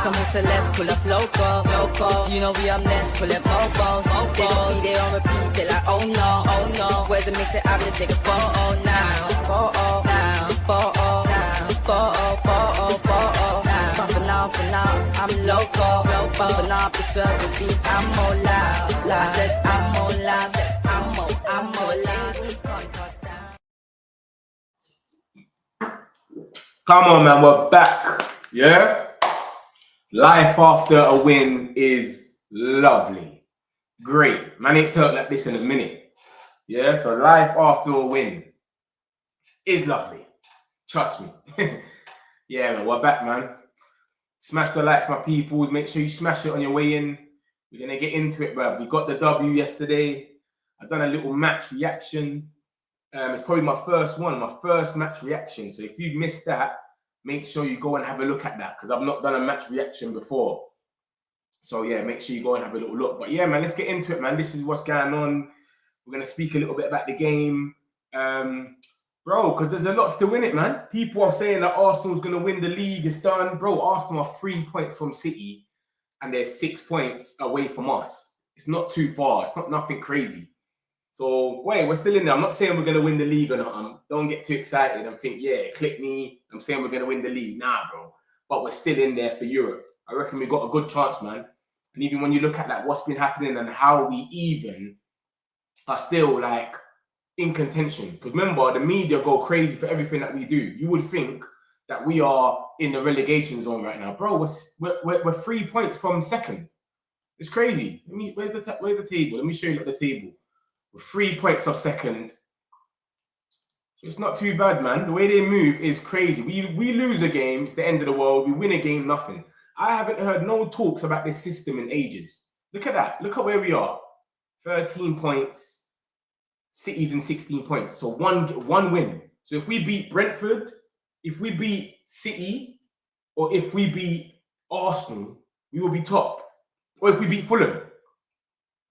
Some celebs pull up loco. You know we up next, pull up mofos. They don't see, they on repeat, they like, oh no. Where's the mix it up, let's take a photo now. Photo now. But for now, I'm loco. But for now, preserve the beat, I'm more loud. I said I'm more loud, I'm more loud. Come on, man, we're back. Yeah? Life after a win is lovely. Great. Man, ain't felt like this in a minute. Yeah? So life after a win is lovely. Trust me. Yeah, man, we're back, man. Smash the likes, my peoples. Make sure you smash it on your way in. We're going to get into it, bruv. We got the W yesterday. I've done a little match reaction. It's probably my first match reaction. So if you missed that, make sure you go and have a look at that because I've not done a match reaction before. So yeah, make sure you go and have a little look. But yeah, man, let's get into it, man. This is what's going on. We're going to speak a little bit about the game. Bro, because there's a lot still in it, man. People are saying that Arsenal's going to win the league. It's done. Bro, Arsenal are 3 points from City and they're 6 points away from us. It's not too far. It's not nothing crazy. So, wait, we're still in there. I'm not saying we're going to win the league or not. Don't get too excited and think, yeah, click me. I'm saying we're going to win the league. Nah, bro. But we're still in there for Europe. I reckon we got a good chance, man. And even when you look at like what's been happening and how we even are still like in contention. Because remember, the media go crazy for everything that we do. You would think that we are in the relegation zone right now. Bro, we're 3 points from second. It's crazy. Where's the table? Let me show you the table. We're 3 points off second. So it's not too bad, man. The way they move is crazy. We lose a game, it's the end of the world. We win a game, nothing. I haven't heard no talks about this system in ages. Look at that. Look at where we are. 13 points. City's in 16 points. So one win. So if we beat Brentford, if we beat City, or if we beat Arsenal, we will be top. Or if we beat Fulham.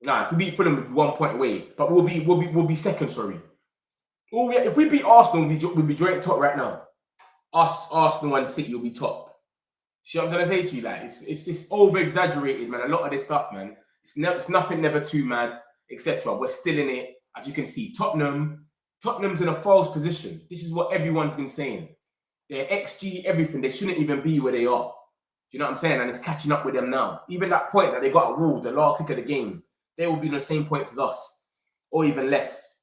Nah, if we beat Fulham, we'll be 1 point away. But we'll be second, sorry. If we beat Arsenal, we'll be joint top right now. Us, Arsenal, and City will be top. See what I'm trying to say to you? Like, it's just over-exaggerated, man. A lot of this stuff, man. It's nothing never too mad, etc. We're still in it. As you can see, Tottenham's in a false position. This is what everyone's been saying. Their XG, everything, they shouldn't even be where they are. Do you know what I'm saying? And it's catching up with them now. Even that point that they got at Wolves, the last kick of the game, they will be on the same points as us, or even less.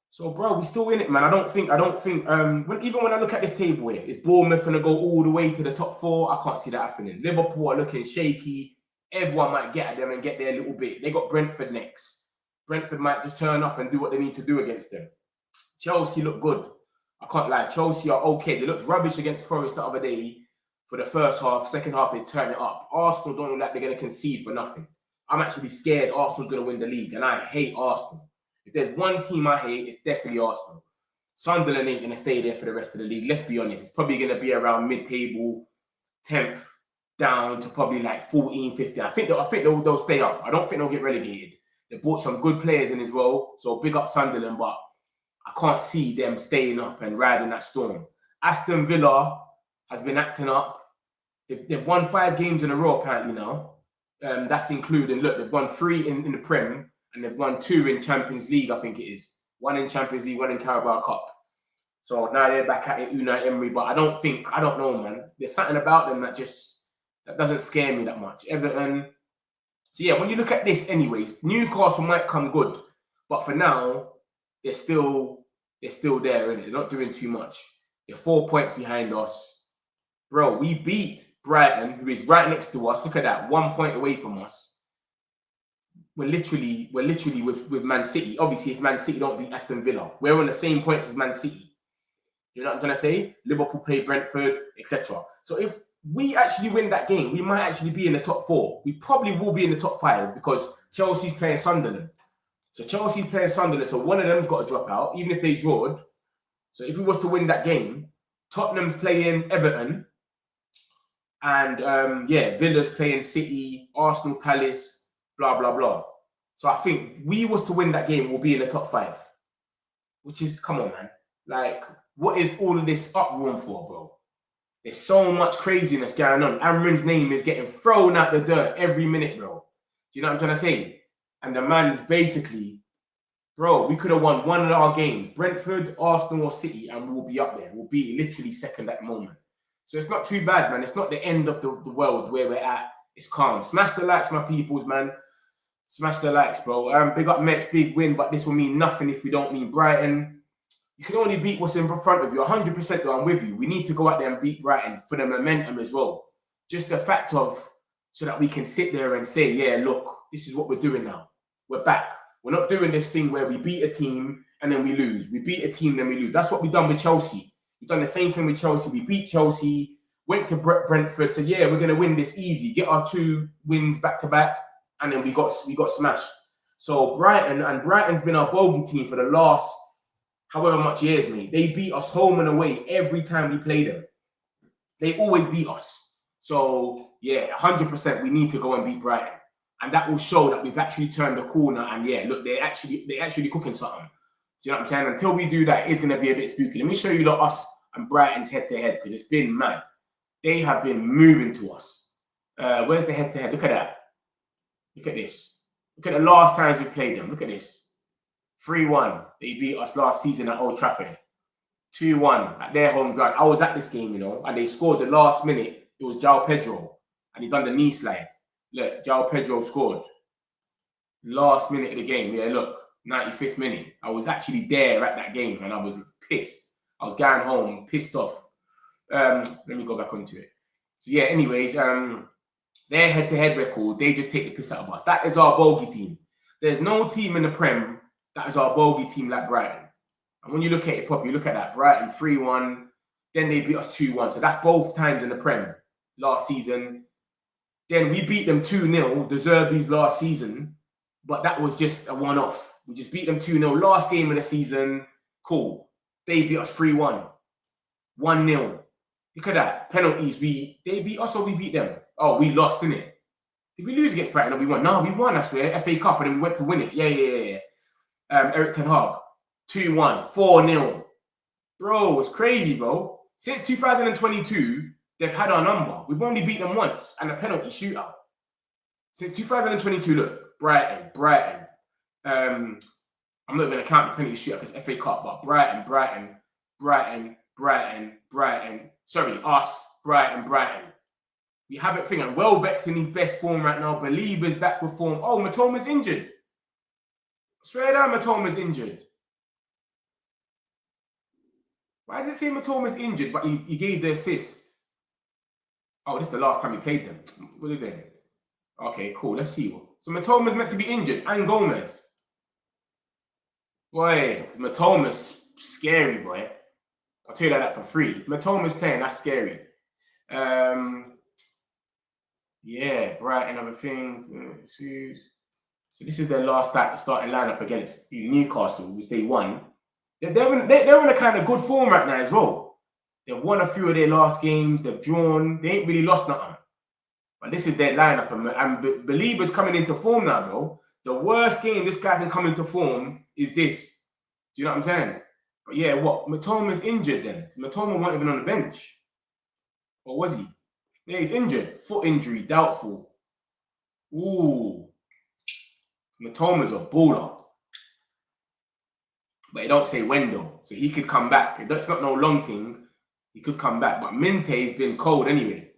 So, bro, we still in it, man. I don't think. Even when I look at this table here, is Bournemouth gonna go all the way to the top 4? I can't see that happening. Liverpool are looking shaky. Everyone might get at them and get their little bit. They got Brentford next. Brentford might just turn up and do what they need to do against them. Chelsea look good. I can't lie. Chelsea are okay. They looked rubbish against Forest the other day for the first half. Second half, they turn it up. Arsenal don't look like they're going to concede for nothing. I'm actually scared Arsenal's going to win the league, and I hate Arsenal. If there's one team I hate, it's definitely Arsenal. Sunderland ain't going to stay there for the rest of the league. Let's be honest. It's probably going to be around mid-table, 10th, down to probably like 14, 15. I think they'll stay up. I don't think they'll get relegated. They brought some good players in as well. So big up Sunderland, but I can't see them staying up and riding that storm. Aston Villa has been acting up. They've won 5 games in a row apparently now. That's including, look, they've won 3 in the Prem and they've won 2 in Champions League, I think it is. 1 in Champions League, 1 in Carabao Cup. So now they're back at it, Unai Emery, but I don't know, man. There's something about them that doesn't scare me that much. Everton. So yeah, when you look at this anyways, Newcastle might come good, but for now, they're still there, innit? They're not doing too much. They're 4 points behind us. Bro, we beat Brighton, who is right next to us. Look at that, 1 point away from us. We're literally with Man City. Obviously, if Man City don't beat Aston Villa, we're on the same points as Man City. You know what I'm trying to say? Liverpool play Brentford, etc. So if we actually win that game, we might actually be in the top 4. We probably will be in the top 5 because Chelsea's playing Sunderland. So Chelsea's playing Sunderland, so one of them's got to drop out, even if they drawed. So if we was to win that game, Tottenham's playing Everton, and Villa's playing City, Arsenal, Palace, blah, blah, blah. So I think we was to win that game, we'll be in the top 5. Which is, come on, man. Like, what is all of this uproar for, bro? There's so much craziness going on. Amrin's name is getting thrown out the dirt every minute, bro. Do you know what I'm trying to say? And the man is basically, bro, we could have won one of our games, Brentford, Arsenal, or City, and we'll be up there. We'll be literally second at the moment. So it's not too bad, man. It's not the end of the world where we're at. It's calm. Smash the likes, my peoples, man. Smash the likes, bro. Big up Mets, big win, but this will mean nothing if we don't mean Brighton. You can only beat what's in front of you. 100% though, I'm with you. We need to go out there and beat Brighton for the momentum as well. Just the fact of, so that we can sit there and say, yeah, look, this is what we're doing now. We're back. We're not doing this thing where we beat a team and then we lose. We beat a team, then we lose. That's what we've done with Chelsea. We've done the same thing with Chelsea. We beat Chelsea, went to Brentford, said, yeah, we're going to win this easy. Get our 2 wins back to back, and then we got smashed. So Brighton's been our bogey team for the last however much years, mate. They beat us home and away every time we play them. They always beat us. So, yeah, 100% we need to go and beat Brighton. And that will show that we've actually turned the corner. And, yeah, look, they're actually cooking something. Do you know what I'm saying? Until we do that, it's going to be a bit spooky. Let me show you us and Brighton's head-to-head, because it's been mad. They have been moving to us. Where's the head-to-head? Look at that. Look at this. Look at the last times we played them. Look at this. 3-1. They beat us last season at Old Trafford. 2-1 at their home ground. I was at this game, you know, and they scored the last minute. It was João Pedro, and he done the knee slide. Look, João Pedro scored. Last minute of the game. Yeah, look, 95th minute. I was actually there at that game, and I was pissed. I was going home, pissed off. Let me go back onto it. So, yeah, anyways, their head-to-head record, they just take the piss out of us. That is our bogey team. There's no team in the Prem that is our bogey team like Brighton. And when you look at it properly, you look at that. Brighton 3-1. Then they beat us 2-1. So that's both times in the Prem last season. Then we beat them 2-0, the Zerbies last season. But that was just a one-off. We just beat them 2-0. Last game of the season, cool. They beat us 3-1. 1-0. Look at that. Penalties. They beat us or we beat them? Oh, we lost, didn't it? Did we lose against Brighton or we won? No, we won, I swear. FA Cup, and then we went to win it. Yeah. Eric Ten Hag, 2-1, 4-0. Bro, it's crazy, bro. Since 2022, they've had our number. We've only beat them once, and a penalty shootout. Since 2022, look, Brighton. I'm not going to count the penalty shootout because FA Cup, but Brighton. Sorry, us, Brighton. We have it thinking. Welbeck's in his best form right now. Belieber's back with form. Oh, Matoma's injured. Swear down, Matoma's injured. Why does it say Matoma's injured, but he gave the assist? Oh, this is the last time he played them. What are they doing? Okay, cool. Let's see. So Matoma's meant to be injured, and Gomez. Boy, Matoma's scary, boy. I'll tell you that for free. If Matoma's playing, that's scary. Yeah, Brighton, other things. So this is their last starting lineup against Newcastle, which they won. They're in a kind of good form right now as well. They've won a few of their last games. They've drawn. They ain't really lost nothing. But this is their lineup. And Belieber's coming into form now, bro. The worst game this guy can come into form is this. Do you know what I'm saying? But yeah, what? Matoma's injured then. Matoma wasn't even on the bench. Or was he? Yeah, he's injured. Foot injury, doubtful. Ooh. Matoma's a baller. But it don't say when though. So he could come back. It's not no long thing. He could come back. But Minte's been cold anyway.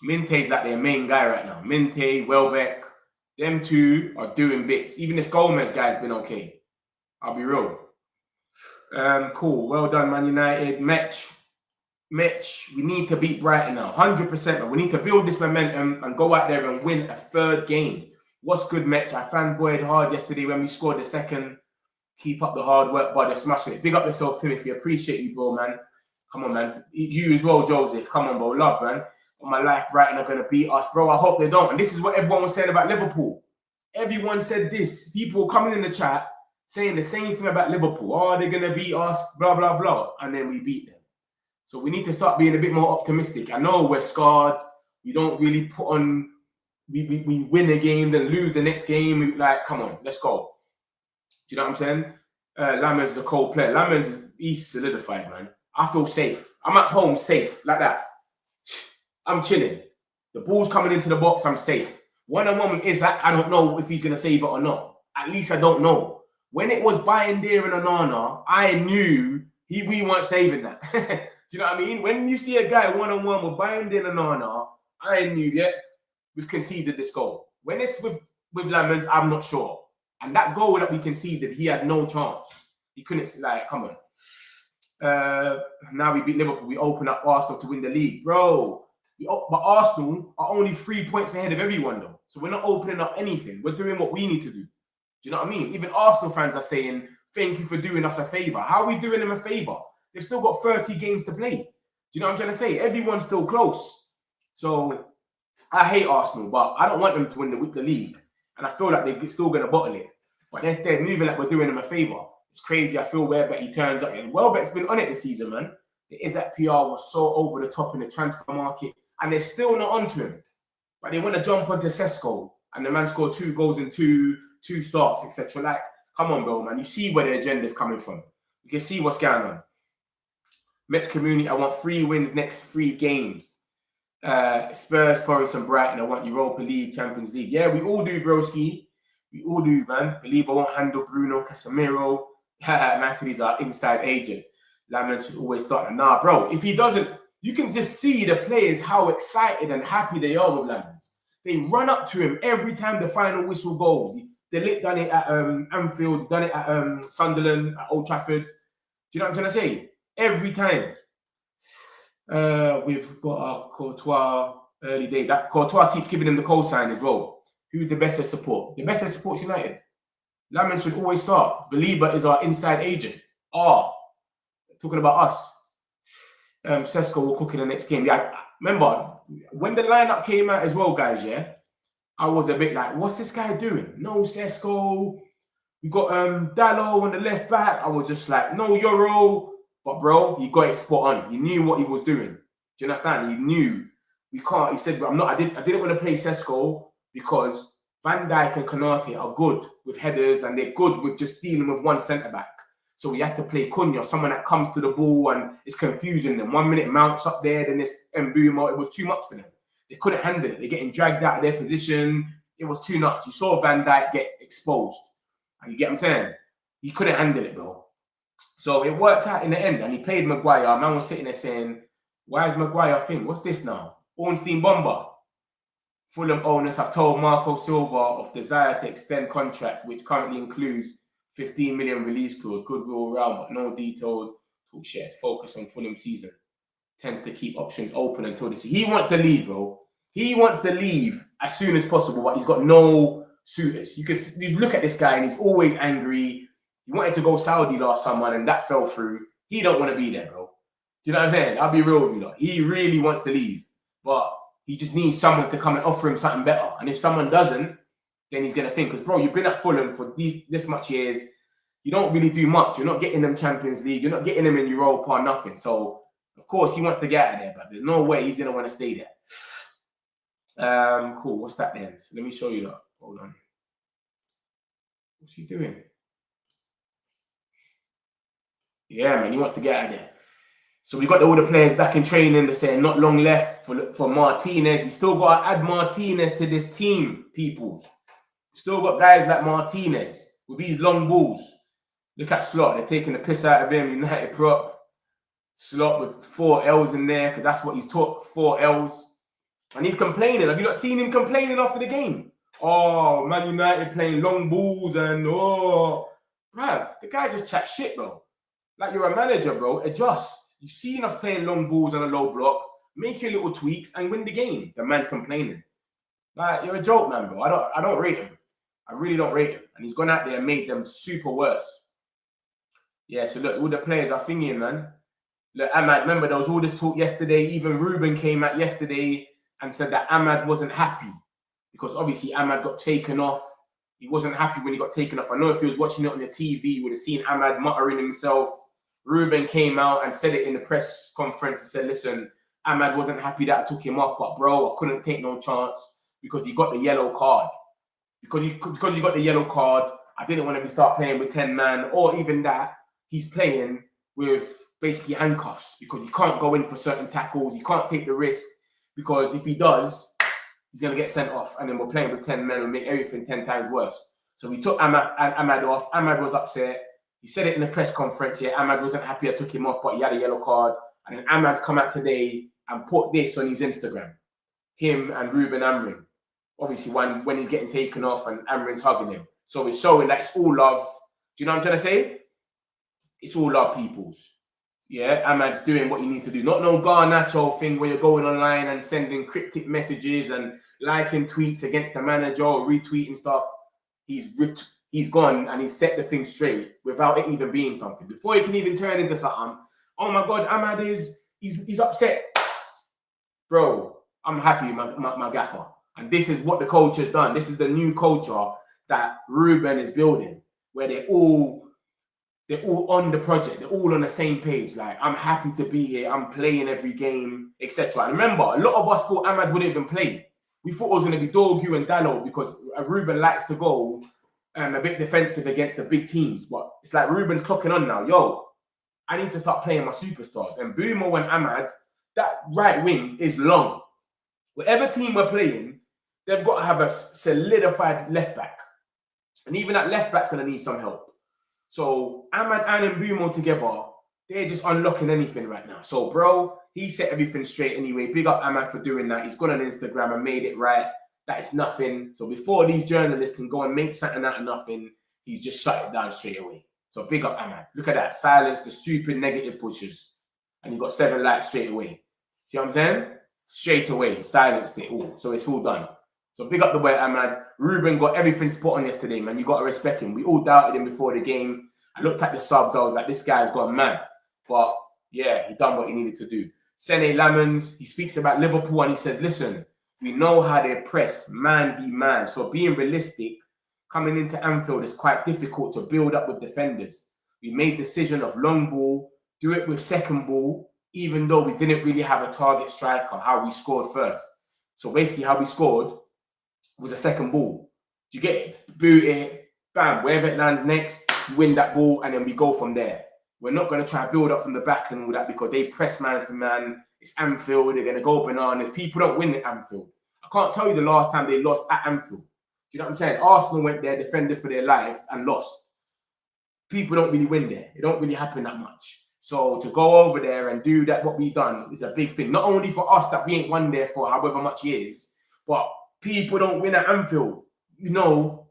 Minte's like their main guy right now. Minte, Welbeck. Them two are doing bits. Even this Gomez guy's been okay. I'll be real. Cool. Well done, Man United. Match. We need to beat Brighton now. 100%. But we need to build this momentum and go out there and win a third game. What's good, Match? I fanboyed hard yesterday when we scored the second. Keep up the hard work, buddy. Smashing it. Big up yourself, Timothy. Appreciate you, bro, man. Come on, man. You as well, Joseph. Come on, bro. Love, man. On my life, Brighton are going to beat us, bro. I hope they don't. And this is what everyone was saying about Liverpool. Everyone said this. People coming in the chat saying the same thing about Liverpool. Oh, they're going to beat us, blah, blah, blah. And then we beat them. So we need to start being a bit more optimistic. I know we're scarred. We don't really put on... We win a game, then lose the next game. Come on, let's go. Do you know what I'm saying? Lamens is a cold player. Lamens, he's solidified, man. I feel safe. I'm at home safe, like that. I'm chilling. The ball's coming into the box, I'm safe. One-on-one with Isaac, I don't know if he's going to save it or not. At least I don't know. When it was Bayindir and Onana, I knew we weren't saving that. Do you know what I mean? When you see a guy one-on-one with Bayindir and Onana, I knew, yeah, we've conceded this goal. When it's with Lamens, I'm not sure. And that goal that we conceded, he had no chance. He couldn't, like, come on. Now we beat Liverpool, we open up Arsenal to win the league. Bro, but Arsenal are only 3 points ahead of everyone, though. So we're not opening up anything. We're doing what we need to do. Do you know what I mean? Even Arsenal fans are saying, thank you for doing us a favour. How are we doing them a favour? They've still got 30 games to play. Do you know what I'm trying to say? Everyone's still close. So I hate Arsenal, but I don't want them to win the league. And I feel like they're still going to bottle it. But they're moving like we're doing them a favour. It's crazy. I feel Welbeck, he turns up. And Welbeck's been on it this season, man. The Isaac PR was so over the top in the transfer market. And they're still not onto him. But they want to jump onto Sesko. And the man scored 2 goals in two starts, etc. Like, come on, bro, man. You see where the agenda's coming from. You can see what's going on. Mets community, I want 3 wins next 3 games. Spurs, Forest, and Brighton. I want Europa League, Champions League. Yeah, we all do, broski. We all do, man. Believe I won't handle Bruno, Casemiro. Matthew's our inside agent. Lamont should always start. Nah, bro. If he doesn't, you can just see the players how excited and happy they are with Lamont. They run up to him every time the final whistle goes. They done it at Anfield, done it at Sunderland, at Old Trafford. Do you know what I'm trying to say? Every time. We've got our Courtois early day. That Courtois keeps giving him the cosign as well. Who's the best at support? The best at supports United. Lamont should always start. Belieber is our inside agent. Talking about us. Sesko will cook in the next game. Yeah, remember, when the lineup came out as well, guys, yeah, I was a bit like, what's this guy doing? No Sesko. We got Dallo on the left back. I was just like, no Euro. But, bro, he got it spot on. He knew what he was doing. Do you understand? He knew. We can't. He said, I didn't want to play Sesko because Van Dijk and Konate are good with headers and they're good with just dealing with one centre-back. So we had to play Cunha, someone that comes to the ball and is confusing them. 1 minute Mounts up there, then it's Mbeumo. It was too much for them. They couldn't handle it. They're getting dragged out of their position. It was too much. You saw Van Dijk get exposed. And you get what I'm saying? He couldn't handle it, bro. So it worked out in the end. And he played Maguire. Man was sitting there saying, why is Maguire thing? What's this now? Ornstein Bomber. Fulham owners have told Marco Silva of desire to extend contract, which currently includes 15 million release clause, goodwill around, but no detailed talk shares. Focus on Fulham season. Tends to keep options open until this. He wants to leave, bro. He wants to leave as soon as possible, but he's got no suitors. You look at this guy and he's always angry. He wanted to go Saudi last summer and that fell through. He don't want to be there, bro. Do you know what I'm saying? I'll be real with you, lot. He really wants to leave, but he just needs someone to come and offer him something better. And if someone doesn't, then he's going to think, because, bro, you've been at Fulham for this much years. You don't really do much. You're not getting them Champions League. You're not getting them in Europa, nothing. So, of course, he wants to get out of there, but there's no way he's going to want to stay there. Cool. What's that then? So let me show you that. Hold on. What's he doing? Yeah, man, he wants to get out of there. So we got all the players back in training. They're saying not long left for Martinez. We still got to add Martinez to this team, people. Still got guys like Martinez with these long balls. Look at Slot. They're taking the piss out of him. United prop. Slot with 4 L's in there because that's what he's taught, 4 L's. And he's complaining. Have you not seen him complaining after the game? Oh, Man United playing long balls and bruv, the guy just chat shit, bro. Like, you're a manager, bro. Adjust. You've seen us playing long balls on a low block. Make your little tweaks and win the game. The man's complaining. Like, you're a joke, man, bro. I don't rate him. I really don't rate him. And he's gone out there and made them super worse. Yeah, so look, all the players are thinking, man. Look, Ahmad, remember there was all this talk yesterday. Even Ruben came out yesterday and said that Ahmad wasn't happy. Because obviously Ahmad got taken off. He wasn't happy when he got taken off. I know if he was watching it on the TV, you would have seen Ahmad muttering himself. Ruben came out and said it in the press conference and said, listen, Ahmad wasn't happy that I took him off, but bro, I couldn't take no chance because he got the yellow card. Because he got the yellow card, I didn't want to start playing with 10 man, or even that, he's playing with basically handcuffs because he can't go in for certain tackles, he can't take the risk. because if he does, he's going to get sent off, and then we're playing with 10 men and make everything 10 times worse. So we took Ahmad off. Ahmad was upset. He said it in the press conference. Yeah, Ahmad wasn't happy I took him off, but he had a yellow card. And then Ahmad's come out today and put this on his Instagram. Him and Ruben Amrin. Obviously, when he's getting taken off and Amrin's hugging him. So it's showing that it's all love. Do you know what I'm trying to say? It's all love, peoples. Yeah, Ahmad's doing what he needs to do. Not no Garnacho thing where you're going online and sending cryptic messages and liking tweets against the manager or retweeting stuff. He's gone and he's set the thing straight without it even being something. Before he can even turn into something, oh my God, Ahmad he's upset. Bro, I'm happy, my gaffer. And this is what the coach has done. This is the new culture that Ruben is building, where they're all on the project. They're all on the same page. Like, I'm happy to be here. I'm playing every game, etc. And remember, a lot of us thought Ahmad wouldn't even play. We thought it was going to be Dorgu and Dallo because Ruben likes to go a bit defensive against the big teams. But it's like Ruben's clocking on now. Yo, I need to start playing my superstars. And Boomo and Ahmad, that right wing is long. Whatever team we're playing, they've got to have a solidified left back. And even that left back's going to need some help. So Ahmad and Mbumo together, they're just unlocking anything right now. So, bro, he set everything straight anyway. Big up Ahmad for doing that. He's gone on Instagram and made it right. That is nothing. So before these journalists can go and make something out of nothing, he's just shut it down straight away. So big up Ahmad. Look at that. Silence the stupid negative pushers. And he got 7 likes straight away. See what I'm saying? Straight away. Silenced it all. So it's all done. So big up the boy Ahmad. Ruben got everything spot on yesterday, man. You got to respect him. We all doubted him before the game. I looked at the subs. I was like, this guy's gone mad. But yeah, he done what he needed to do. Sene Lamons, he speaks about Liverpool and he says, listen, we know how they press man v man. So being realistic, coming into Anfield is quite difficult to build up with defenders. We made the decision of long ball, do it with second ball, even though we didn't really have a target striker, how we scored first. So basically how we scored was a second ball. Do you get it? Boot it, bam, wherever it lands next, you win that ball, and then we go from there. We're not going to try to build up from the back and all that because they press man for man. It's Anfield. They're going to go bananas. People don't win at Anfield. I can't tell you the last time they lost at Anfield. Do you know what I'm saying? Arsenal went there, defended for their life, and lost. People don't really win there. It don't really happen that much. So to go over there and do that, what we've done, is a big thing. Not only for us that we ain't won there for however much years, but people don't win at Anfield. You know,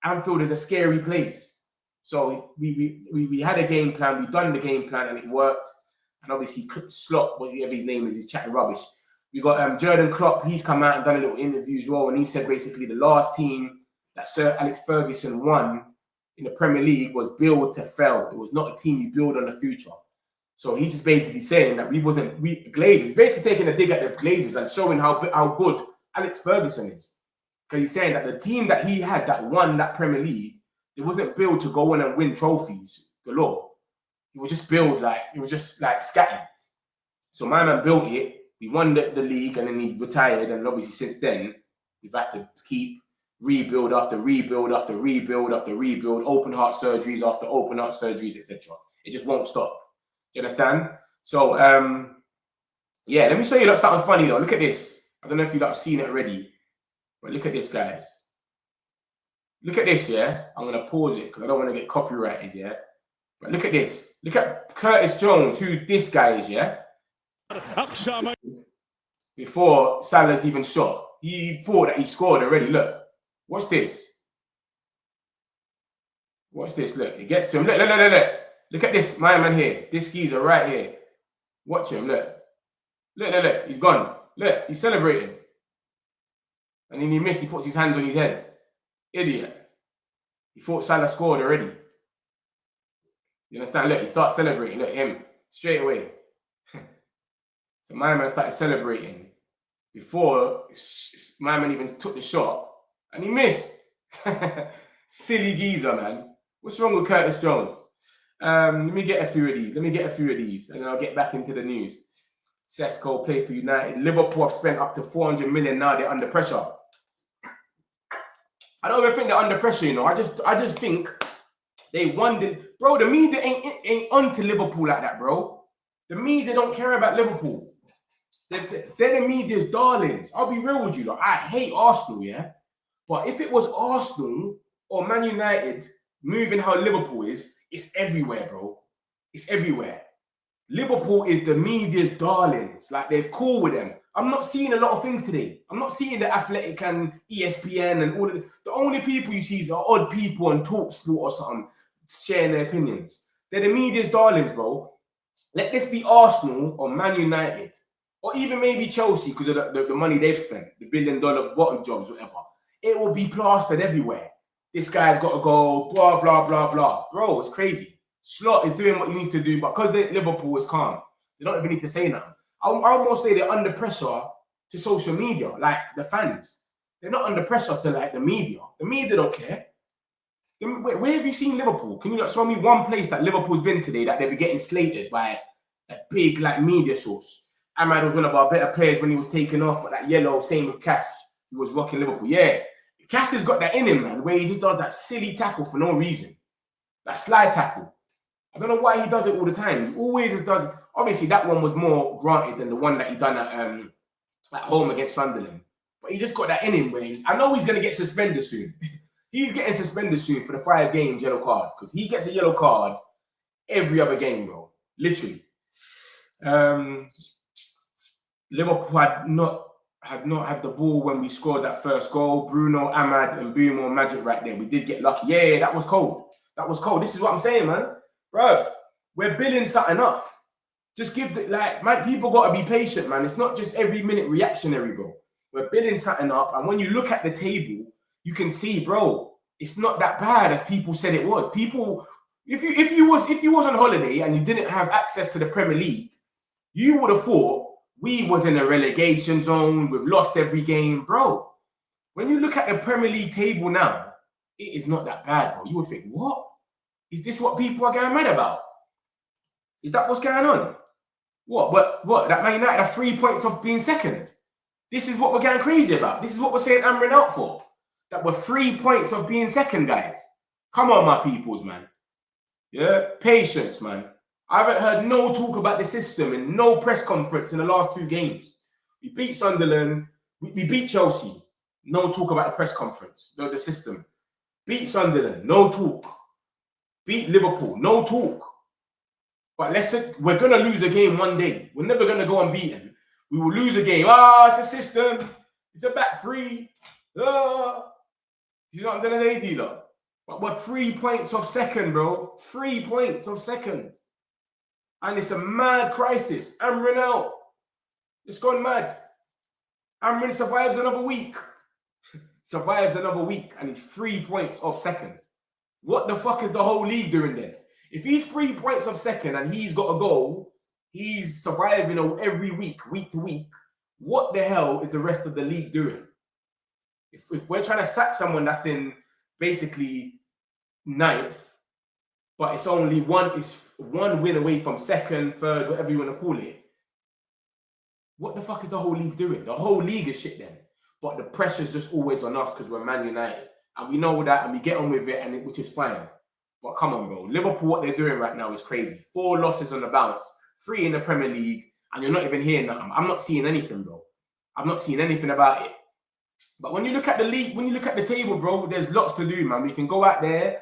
Anfield is a scary place. So we had a game plan. We done the game plan and it worked. And obviously, Slot, whatever his name is, he's chatting rubbish. We got Jurgen Klopp. He's come out and done a little interview as well. And he said basically the last team that Sir Alex Ferguson won in the Premier League was build to fail. It was not a team you build on the future. So he's just basically saying that Glazers, basically taking a dig at the Glazers and showing how good Alex Ferguson is. Because he's saying that the team that he had that won that Premier League, it wasn't built to go on and win trophies galore. It was just like scatty. So my man built it. We won the league and then he retired. And obviously since then, we've had to keep rebuild after rebuild after rebuild after rebuild, open heart surgeries after open heart surgeries, etc. It just won't stop. Do you understand? So, yeah, let me show you something funny though. Look at this. I don't know if you've seen it already, but look at this, guys. Look at this, yeah? I'm going to pause it because I don't want to get copyrighted, yeah? But look at this. Look at Curtis Jones, who this guy is, yeah? Before Salah's even shot, he thought that he scored already. Look. Watch this. Watch this. Look. It gets to him. Look. Look at this, my man here. This geezer right here. Watch him. Look. Look. He's gone. Look. He's celebrating. And then he missed. He puts his hands on his head. Idiot. He thought Salah scored already. You understand? Look, he starts celebrating. Look, him. Straight away. So my man started celebrating before my man even took the shot. And he missed. Silly geezer, man. What's wrong with Curtis Jones? Let me get a few of these. And then I'll get back into the news. Sesko play for United. Liverpool have spent up to 400 million now. They're under pressure. I don't even think they're under pressure, you know. I just think they won. Bro, the media ain't on to Liverpool like that, bro. The media don't care about Liverpool. They're the media's darlings. I'll be real with you. Like, I hate Arsenal, yeah? But if it was Arsenal or Man United moving how Liverpool is, it's everywhere, bro. It's everywhere. Liverpool is the media's darlings. Like, they're cool with them. I'm not seeing a lot of things today. I'm not seeing the Athletic and ESPN and all of the only people you see are odd people on TalkSport or something sharing their opinions. They're the media's darlings, bro. Let this be Arsenal or Man United or even maybe Chelsea because of the money they've spent, the $1 billion bottom jobs, whatever. It will be plastered everywhere. This guy's got to go, blah, blah, blah, blah. Bro, it's crazy. Slot is doing what he needs to do, but because Liverpool is calm, they don't even need to say nothing. I almost say they're under pressure to social media, like the fans. They're not under pressure to like the media. The media don't care. Where have you seen Liverpool? Can you like show me one place that Liverpool's been today that they'll be getting slated by a big like media source? Ahmad was one of our better players when he was taken off, but that yellow, same with Cass, who was rocking Liverpool. Yeah, Cass has got that in him, man, where he just does that silly tackle for no reason. That slide tackle. I don't know why he does it all the time. He always just does it. Obviously, that one was more granted than the one that he done at home against Sunderland. But he just got that in him where I know he's going to get suspended soon. He's getting suspended soon for the 5 games yellow cards because he gets a yellow card every other game, bro. Literally. Liverpool had not had the ball when we scored that first goal. Bruno, Ahmad, and Boomo magic right there. We did get lucky. Yeah, that was cold. That was cold. This is what I'm saying, man. Bruv, we're building something up. Just give the, like, man, people got to be patient, man. It's not just every minute reactionary, bro. We're building something up. And when you look at the table, you can see, bro, it's not that bad as people said it was. People, if you was on holiday and you didn't have access to the Premier League, you would have thought we was in a relegation zone. We've lost every game, bro. When you look at the Premier League table now, it is not that bad, bro. You would think, what? Is this what people are getting mad about? Is that what's going on? What? That Man United are 3 points off being second. This is what we're getting crazy about. This is what we're saying Amrin out for. That we're 3 points of being second, guys. Come on, my peoples, man. Yeah, patience, man. I haven't heard no talk about the system in no press conference in the last 2 games. We beat Sunderland. We beat Chelsea. No talk about the press conference. The system. Beat Sunderland. No talk. Beat Liverpool. No talk. But we're going to lose a game one day. We're never going to go unbeaten. We will lose a game. It's a system. It's a back 3. You know what I'm trying to say to you, lot? But we're 3 points off second, bro. 3 points off second. And it's a mad crisis. Amrin out. It's gone mad. Amrin survives another week. Survives another week. And he's 3 points off second. What the fuck is the whole league doing then? If he's 3 points off second and he's got a goal, he's surviving every week to week. What the hell is the rest of the league doing? If we're trying to sack someone that's in basically 9th, but it's only one win away from 2nd, 3rd, whatever you want to call it, what the fuck is the whole league doing? The whole league is shit then. But the pressure's just always on us because we're Man United. And we know that and we get on with it, which is fine. But come on, bro. Liverpool, what they're doing right now is crazy. 4 losses on the bounce, 3 in the Premier League, and you're not even hearing nothing. I'm not seeing anything, bro. I'm not seeing anything about it. But when you look at the league, when you look at the table, bro, there's lots to do, man. We can go out there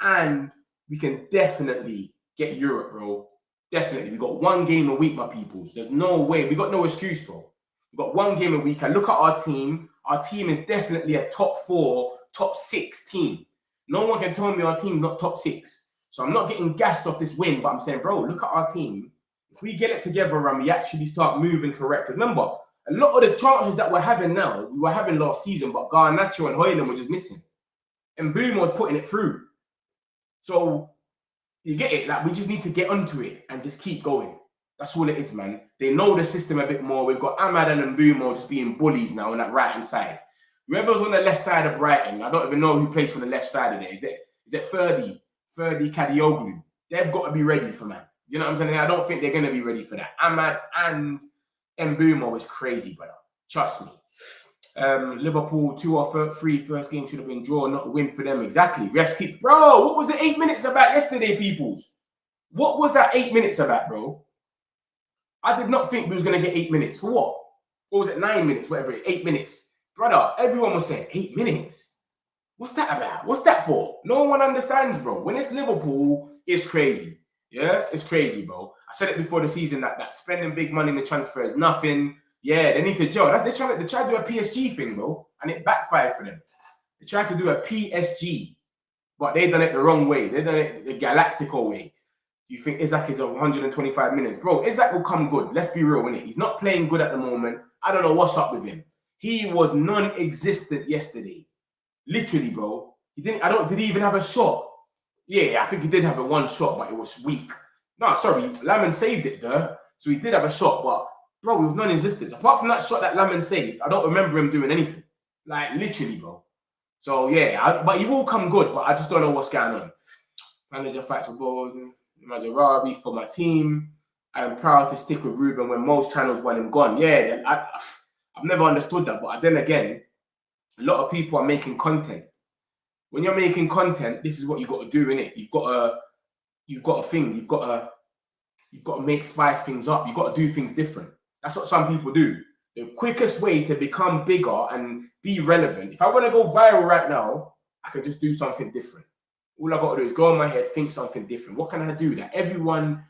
and we can definitely get Europe, bro. Definitely. We got 1 game a week, my peoples. There's no way. We got no excuse, bro. We got 1 game a week. And look at our team. Our team is definitely a top 4, top 6 team. No one can tell me our team's not top 6. So I'm not getting gassed off this win, but I'm saying, bro, look at our team. If we get it together and we actually start moving correct. Remember, a lot of the chances that we're having now, we were having last season, but Garnacho and Højlund were just missing. And Boom was putting it through. So you get it? Like, we just need to get onto it and just keep going. That's all it is, man. They know the system a bit more. We've got Ahmad and Mbumo just being bullies now on that right-hand side. Whoever's on the left side of Brighton, I don't even know who plays for the left side of there. Is it Ferdy Kadioglu? They've got to be ready for, man. You know what I'm saying? I don't think they're going to be ready for that. Ahmad and Mbumo is crazy, brother. Trust me. Liverpool 2 or 3 first game should have been drawn, not a win for them. Exactly. Bro, what was the 8 minutes about yesterday, peoples? What was that 8 minutes about, bro? I did not think we was going to get 8 minutes. For what? What was it? 9 minutes, whatever. 8 minutes. Brother, everyone was saying 8 minutes. What's that about? What's that for? No one understands, bro. When it's Liverpool, it's crazy. Yeah, it's crazy, bro. I said it before the season that spending big money in the transfer is nothing. Yeah, they need to gel. They tried to do a PSG thing, bro, and it backfired for them. They tried to do a PSG, but they done it the wrong way. They done it the Galactical way. You think Isaac is 125 minutes? Bro, Isaac will come good. Let's be real, innit? He's not playing good at the moment. I don't know what's up with him. He was non-existent yesterday. Literally, bro. Did he even have a shot? Yeah, I think he did have a one shot, but it was weak. No, sorry. Lamon saved it, though. So he did have a shot, but, bro, he was non-existent. Apart from that shot that Lamon saved, I don't remember him doing anything. Like, literally, bro. So, yeah, but he will come good, but I just don't know what's going on. Manager fights for balls. Mazarabi for my team. I am proud to stick with Ruben when most channels want him gone. Yeah, I've never understood that. But then again, a lot of people are making content. When you're making content, this is what you've got to do, innit? You've got to make spice things up. You've got to do things different. That's what some people do. The quickest way to become bigger and be relevant. If I want to go viral right now, I can just do something different. All I got to do is go in my head, think something different. What can I do that everyone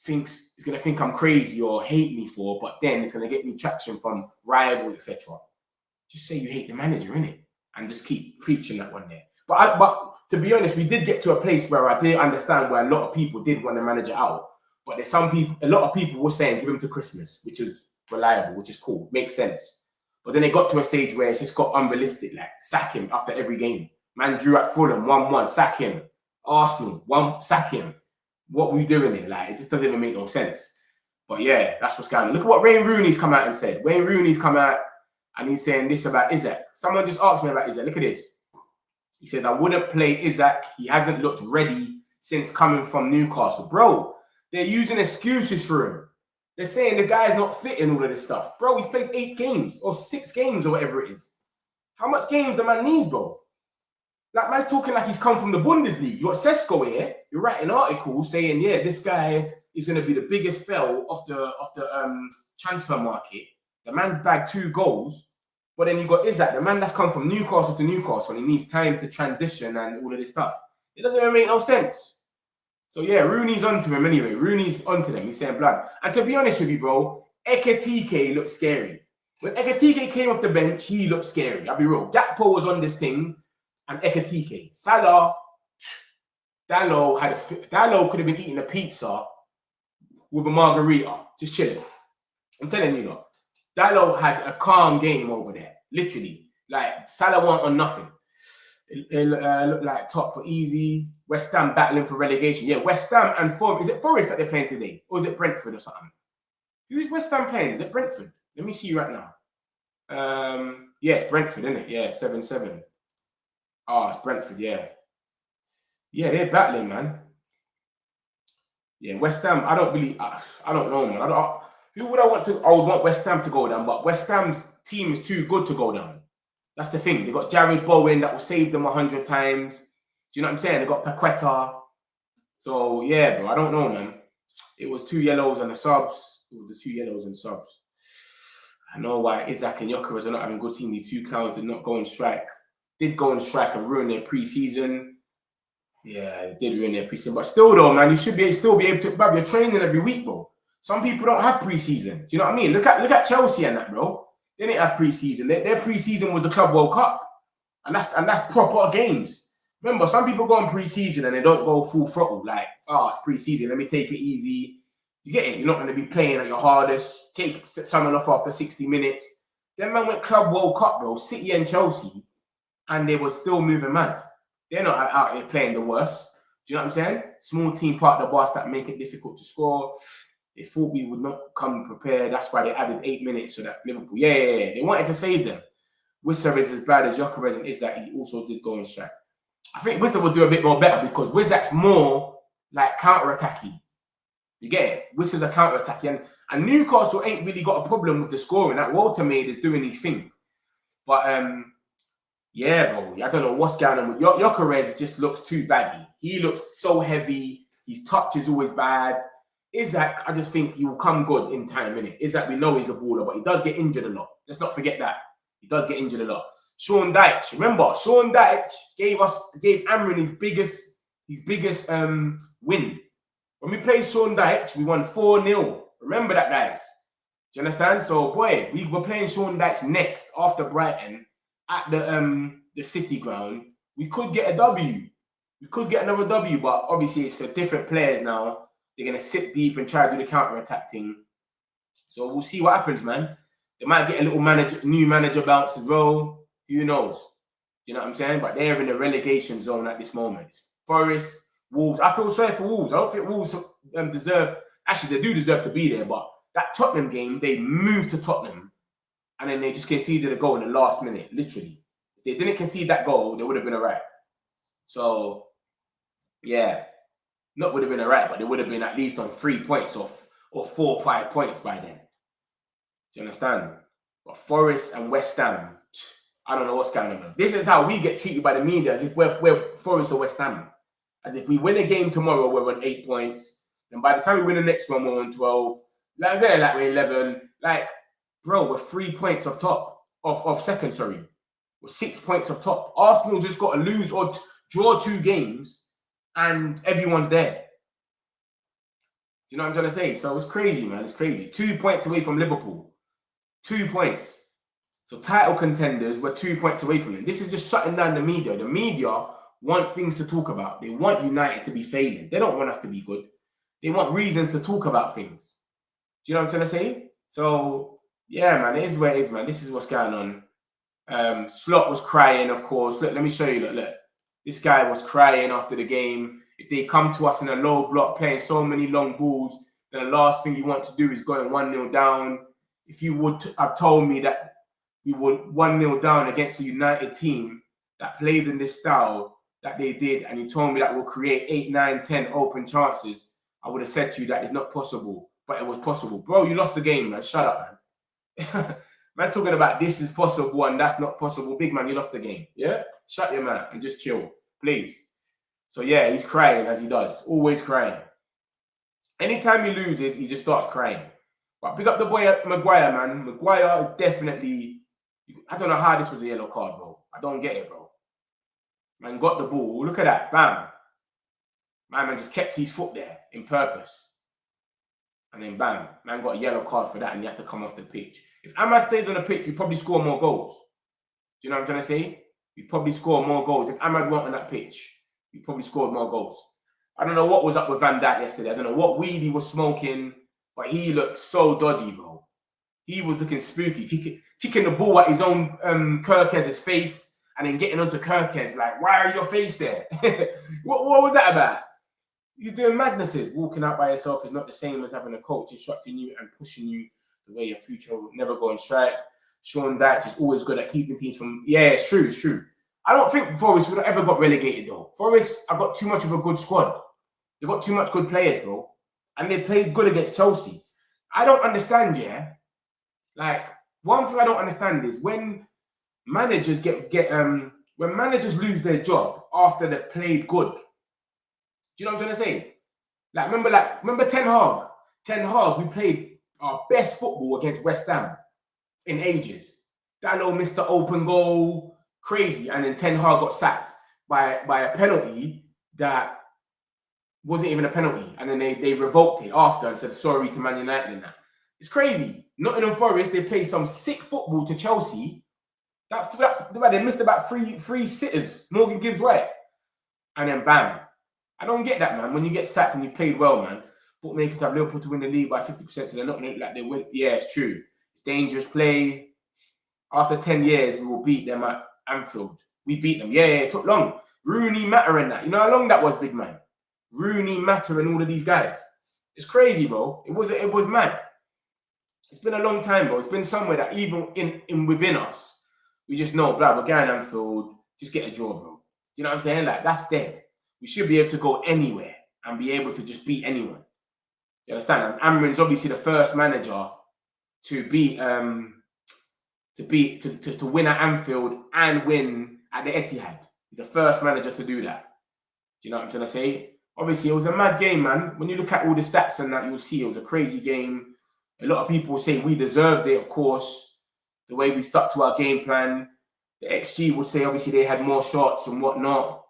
is going to think I'm crazy or hate me for, but then it's going to get me traction from rivals, etc. Just say you hate the manager, innit? And just keep preaching that one there. But to be honest, we did get to a place where I did understand where a lot of people did want the manager out. But there's a lot of people were saying give him to Christmas, which is reliable, which is cool, makes sense. But then it got to a stage where it's just got unrealistic, like sack him after every game. Man drew at Fulham, 1-1, sack him. Arsenal, sack him. What we doing here? Like, it just doesn't even make no sense. But yeah, that's what's going on. Look at what Wayne Rooney's come out and said. Wayne Rooney's come out and he's saying this about Isaac. Someone just asked me about Isaac. Look at this. He said, I wouldn't play Isaac. He hasn't looked ready since coming from Newcastle. Bro, they're using excuses for him. They're saying the guy's not fit in all of this stuff. Bro, he's played 8 games or 6 games or whatever it is. How much games do man need, bro? Like, man's talking like he's come from the Bundesliga. You got Sesko here. You're writing articles saying, yeah, this guy is going to be the biggest fell of the transfer market. The man's bagged 2 goals. But then you got Isaac, the man that's come from Newcastle to Newcastle, and he needs time to transition and all of this stuff. It doesn't even make no sense. So, yeah, Rooney's onto him anyway. Rooney's onto them. He's saying blood. And to be honest with you, bro, Ekitike looks scary. When Ekitike came off the bench, he looked scary. I'll be real. Gakpo was on this thing. And Ekitike. Salah, Dallo could have been eating a pizza with a margarita, just chilling. I'm telling you, look, Dallo had a calm game over there, literally. Like, Salah wasn't on nothing. It looked like top for easy. West Ham battling for relegation. Yeah, West Ham and Forest. Is it Forest that they're playing today? Or is it Brentford or something? Who's West Ham playing? Is it Brentford? Let me see right now. Yeah, it's Brentford, isn't it? Yeah, 7-7. Oh, it's Brentford, yeah. Yeah, they're battling, man. Yeah, West Ham, I don't know, man. Who would I want to? I would want West Ham to go down, but West Ham's team is too good to go down. That's the thing. They got Jared Bowen that will save them 100 times. Do you know what I'm saying? They got Paqueta. So, yeah, bro, I don't know, man. It was 2 yellows and the subs. It was the 2 yellows and subs. I know why Isaac and Gyökeres are not having good team. The 2 clowns did not go on strike. Did go on strike and ruin their pre-season. Yeah, they did ruin their pre-season. But still, though, man, you should still be able to... Bro, you're training every week, bro. Some people don't have pre-season. Do you know what I mean? Look at Chelsea and that, bro. They didn't have pre-season. Their pre-season was the Club World Cup. And that's proper games. Remember, some people go on pre-season and they don't go full throttle. Like, oh, it's pre-season. Let me take it easy. You get it? You're not going to be playing at your hardest. Take someone off after 60 minutes. Then man went Club World Cup, bro. City and Chelsea. And they were still moving mad. They're not out here playing the worst. Do you know what I'm saying? Small team part of the bus that make it difficult to score. They thought we would not come prepared. That's why they added 8 minutes so that Liverpool. Yeah. They wanted to save them. Wizard is as bad as Gyökeres and Isaac. He also did go on strike. I think Wizard will do a bit more better because Wizard's more like counter-attacking. You get it? Wizard's a counter-attacking. And Newcastle ain't really got a problem with the scoring. That Walter made is doing his thing. But yeah, bro, I don't know what's going on with Gyökeres. Just looks too baggy. He looks so heavy. His touch is always bad. Isaac, I just think he will come good in time, innit? Isaac, we know he's a baller, but he does get injured a lot. Let's not forget that. He does get injured a lot. Sean Dyche, remember, Sean Dyche gave Amrin his biggest win. When we played Sean Dyche, we won 4-0. Remember that, guys. Do you understand? So, boy, we were playing Sean Dyche next after Brighton at the City ground. We could get a W. We could get another W, but obviously it's different players now. They're going to sit deep and try to do the counter-attack thing. So we'll see what happens, man. They might get a little new manager bounce as well. Who knows? You know what I'm saying? But they're in the relegation zone at this moment. It's Forest, Wolves. I feel sorry for Wolves. I don't think Wolves deserve... Actually, they do deserve to be there, but that Tottenham game, they moved to Tottenham and then they just conceded a goal in the last minute, literally. If they didn't concede that goal, they would have been all right. So, yeah. Not would have been all right, but they would have been at least on 3 points or 4 or 5 points by then. Do you understand? But Forest and West Ham, I don't know what's going on. This is how we get treated by the media, as if we're Forest or West Ham. As if we win a game tomorrow, we're on 8 points. Then by the time we win the next one, we're on 12. Like we're 11. Like, bro, we're 3 points off top. Of second, sorry. We're 6 points off top. Arsenal just got to lose or draw 2 games. And everyone's there. Do you know what I'm trying to say? So it's crazy, man. It's crazy. 2 points away from Liverpool. 2 points. So title contenders, we're 2 points away from them. This is just shutting down the media. The media want things to talk about. They want United to be failing. They don't want us to be good. They want reasons to talk about things. Do you know what I'm trying to say? So, yeah, man. It is where it is, man. This is what's going on. Slot was crying, of course. Look, let me show you. Look. This guy was crying after the game. If they come to us in a low block, playing so many long balls, then the last thing you want to do is going 1-0 down. If you would have told me that we would 1-0 down against a United team that played in this style that they did, and you told me that will create 8, 9, 10 open chances, I would have said to you that it's not possible. But it was possible. Bro, you lost the game, man. Shut up, man. Man's talking about this is possible and that's not possible. Big man, you lost the game. Yeah? Shut your mouth and just chill, please. So, yeah, he's crying as he does. Always crying. Anytime he loses, he just starts crying. But pick up the boy Maguire, man. Maguire is definitely... I don't know how this was a yellow card, bro. I don't get it, bro. Man got the ball. Look at that. Bam. My man just kept his foot there in purpose. And then bam. Man got a yellow card for that and he had to come off the pitch. If Ahmad stayed on the pitch, we'd probably score more goals. Do you know what I'm trying to say? We'd probably score more goals. If Ahmad weren't on that pitch, we'd probably scored more goals. I don't know what was up with Van Dijk yesterday. I don't know what weed he was smoking, but he looked so dodgy, bro. He was looking spooky, kicking the ball at his own Kirkez's face and then getting onto Kirkez. Like, why is your face there? what was that about? You're doing madnesses. Walking out by yourself is not the same as having a coach instructing you and pushing you the way your future will never go on strike. Sean Dyche is always good at keeping teams from... Yeah, it's true, it's true. I don't think Forest would have ever got relegated, though. Forest have got too much of a good squad. They've got too much good players, bro. And they played good against Chelsea. I don't understand, yeah? Like, one thing I don't understand is when managers when managers lose their job after they've played good. Do you know what I'm trying to say? Remember Ten Hag? Ten Hag, we played our best football against West Ham in ages. Dallo missed the open goal, crazy, and then Ten Hag got sacked by a penalty that wasn't even a penalty, and then they revoked it after and said sorry to Man United and that. It's crazy. Nottingham Forest, they played some sick football to Chelsea. They missed about three sitters, Morgan Gibbs White, and then bam. I don't get that, man. When you get sacked and you played well, man, bookmakers have Liverpool to win the league by 50%, so they're not going to they win. Yeah, it's true. It's dangerous play. After 10 years, we will beat them at Anfield. We beat them. Yeah, it took long. Rooney, Matter and that. You know how long that was, big man? Rooney, Matter and all of these guys. It's crazy, bro. It was mad. It's been a long time, bro. It's been somewhere that even in within us, we just know, blah, we're going Anfield, just get a draw, bro. You know what I'm saying? Like, that's dead. We should be able to go anywhere and be able to just beat anyone. You understand? And Amrin's obviously the first manager to win at Anfield and win at the Etihad. He's the first manager to do that. Do you know what I'm trying to say? Obviously, it was a mad game, man. When you look at all the stats and that, you'll see it was a crazy game. A lot of people say we deserved it, of course, the way we stuck to our game plan. The XG would say, obviously, they had more shots and whatnot.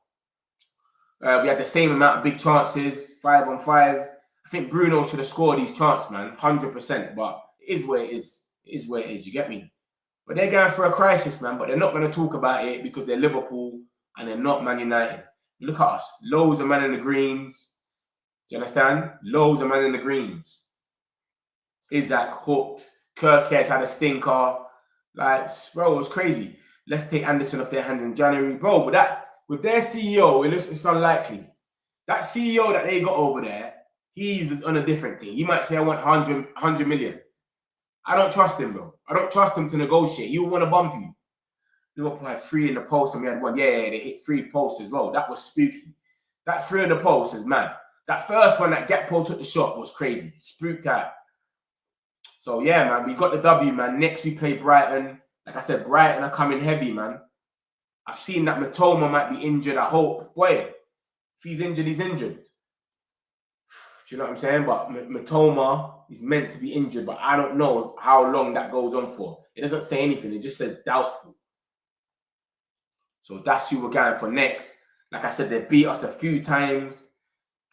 We had the same amount of big chances, 5 on 5. I think Bruno should have scored these chances, man, 100%. But it is where it is. It is where it is, you get me? But they're going for a crisis, man. But they're not going to talk about it because they're Liverpool and they're not Man United. Look at us. Loads of man in the greens. Do you understand? Loads of man in the greens. Isaac hooked. Kirkes had a stinker. Like, bro, it was crazy. Let's take Anderson off their hands in January. Bro, but that, with their CEO, it's unlikely. That CEO that they got over there, he's on a different thing. You might say, I want 100 million. I don't trust him, bro. I don't trust him to negotiate. He will want to bump you. Liverpool had 3 in the post and we had 1. Yeah, they hit 3 posts as well. That was spooky. That 3 in the post is mad. That first one that Gakpo took the shot was crazy. Spooked out. So, yeah, man, we got the W, man. Next, we play Brighton. Like I said, Brighton are coming heavy, man. I've seen that Matoma might be injured. I hope. Boy, if he's injured, he's injured. Do you know what I'm saying? But Matoma is meant to be injured, but I don't know how long that goes on for. It doesn't say anything. It just says doubtful. So that's who we're going for next. Like I said, they beat us a few times.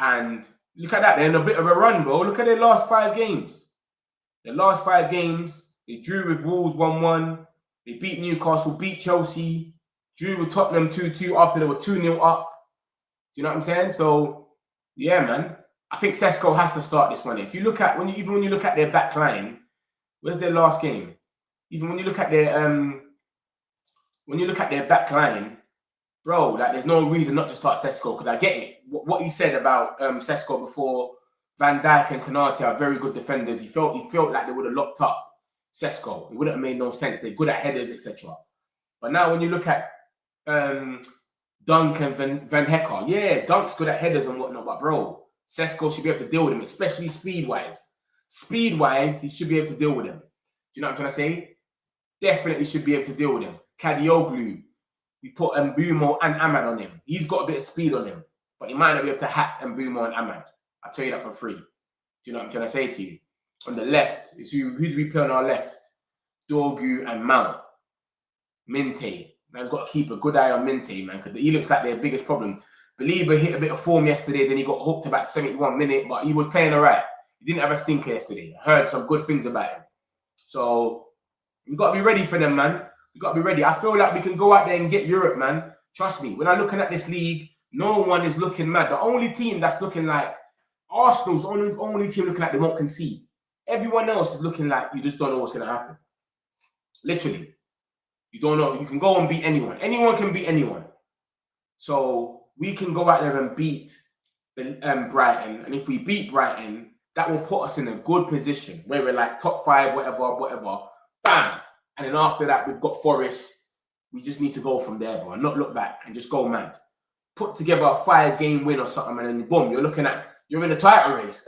And look at that. They're in a bit of a run, bro. Look at their last 5 games. Their last 5 games, they drew with Wolves 1-1. They beat Newcastle, beat Chelsea, drew with Tottenham 2-2 after they were 2-0 up. Do you know what I'm saying? So, yeah, man. I think Sesko has to start this one. If you look at, even when you look at their back line, where's their last game? Even when you look at their back line, bro, like there's no reason not to start Sesko because I get it. What he said about Sesko before, Van Dijk and Konate are very good defenders. He felt like they would have locked up Sesko. It wouldn't have made no sense. They're good at headers, etc. But now when you look at Dunk and Van Hecker, yeah, Dunk's good at headers and whatnot, but bro, Sesko should be able to deal with him, especially speed-wise. Speed-wise, he should be able to deal with him. Do you know what I'm trying to say? Definitely should be able to deal with him. Kadioglu, we put Mbumo and Ahmad on him. He's got a bit of speed on him, but he might not be able to hack Mbumo and Ahmad. I'll tell you that for free. Do you know what I'm trying to say to you? On the left, is who do we play on our left? Dorgu and Mount. Minte. Man's got to keep a good eye on Minte, man, because he looks like their biggest problem. Belieber hit a bit of form yesterday, then he got hooked about 71 minutes, but he was playing all right. He didn't have a stinker yesterday. I heard some good things about him. So, we got to be ready for them, man. We got to be ready. I feel like we can go out there and get Europe, man. Trust me. When I'm looking at this league, no one is looking mad. The only team that's looking like Arsenal's only team looking like they won't concede. Everyone else is looking like you just don't know what's going to happen. Literally. You don't know. You can go and beat anyone. Anyone can beat anyone. So, we can go out there and beat Brighton. And if we beat Brighton, that will put us in a good position where we're like top 5, whatever. Bam! And then after that, we've got Forest. We just need to go from there, bro, and not look back and just go mad. Put together a 5-game win or something, and then boom, you're in the title race.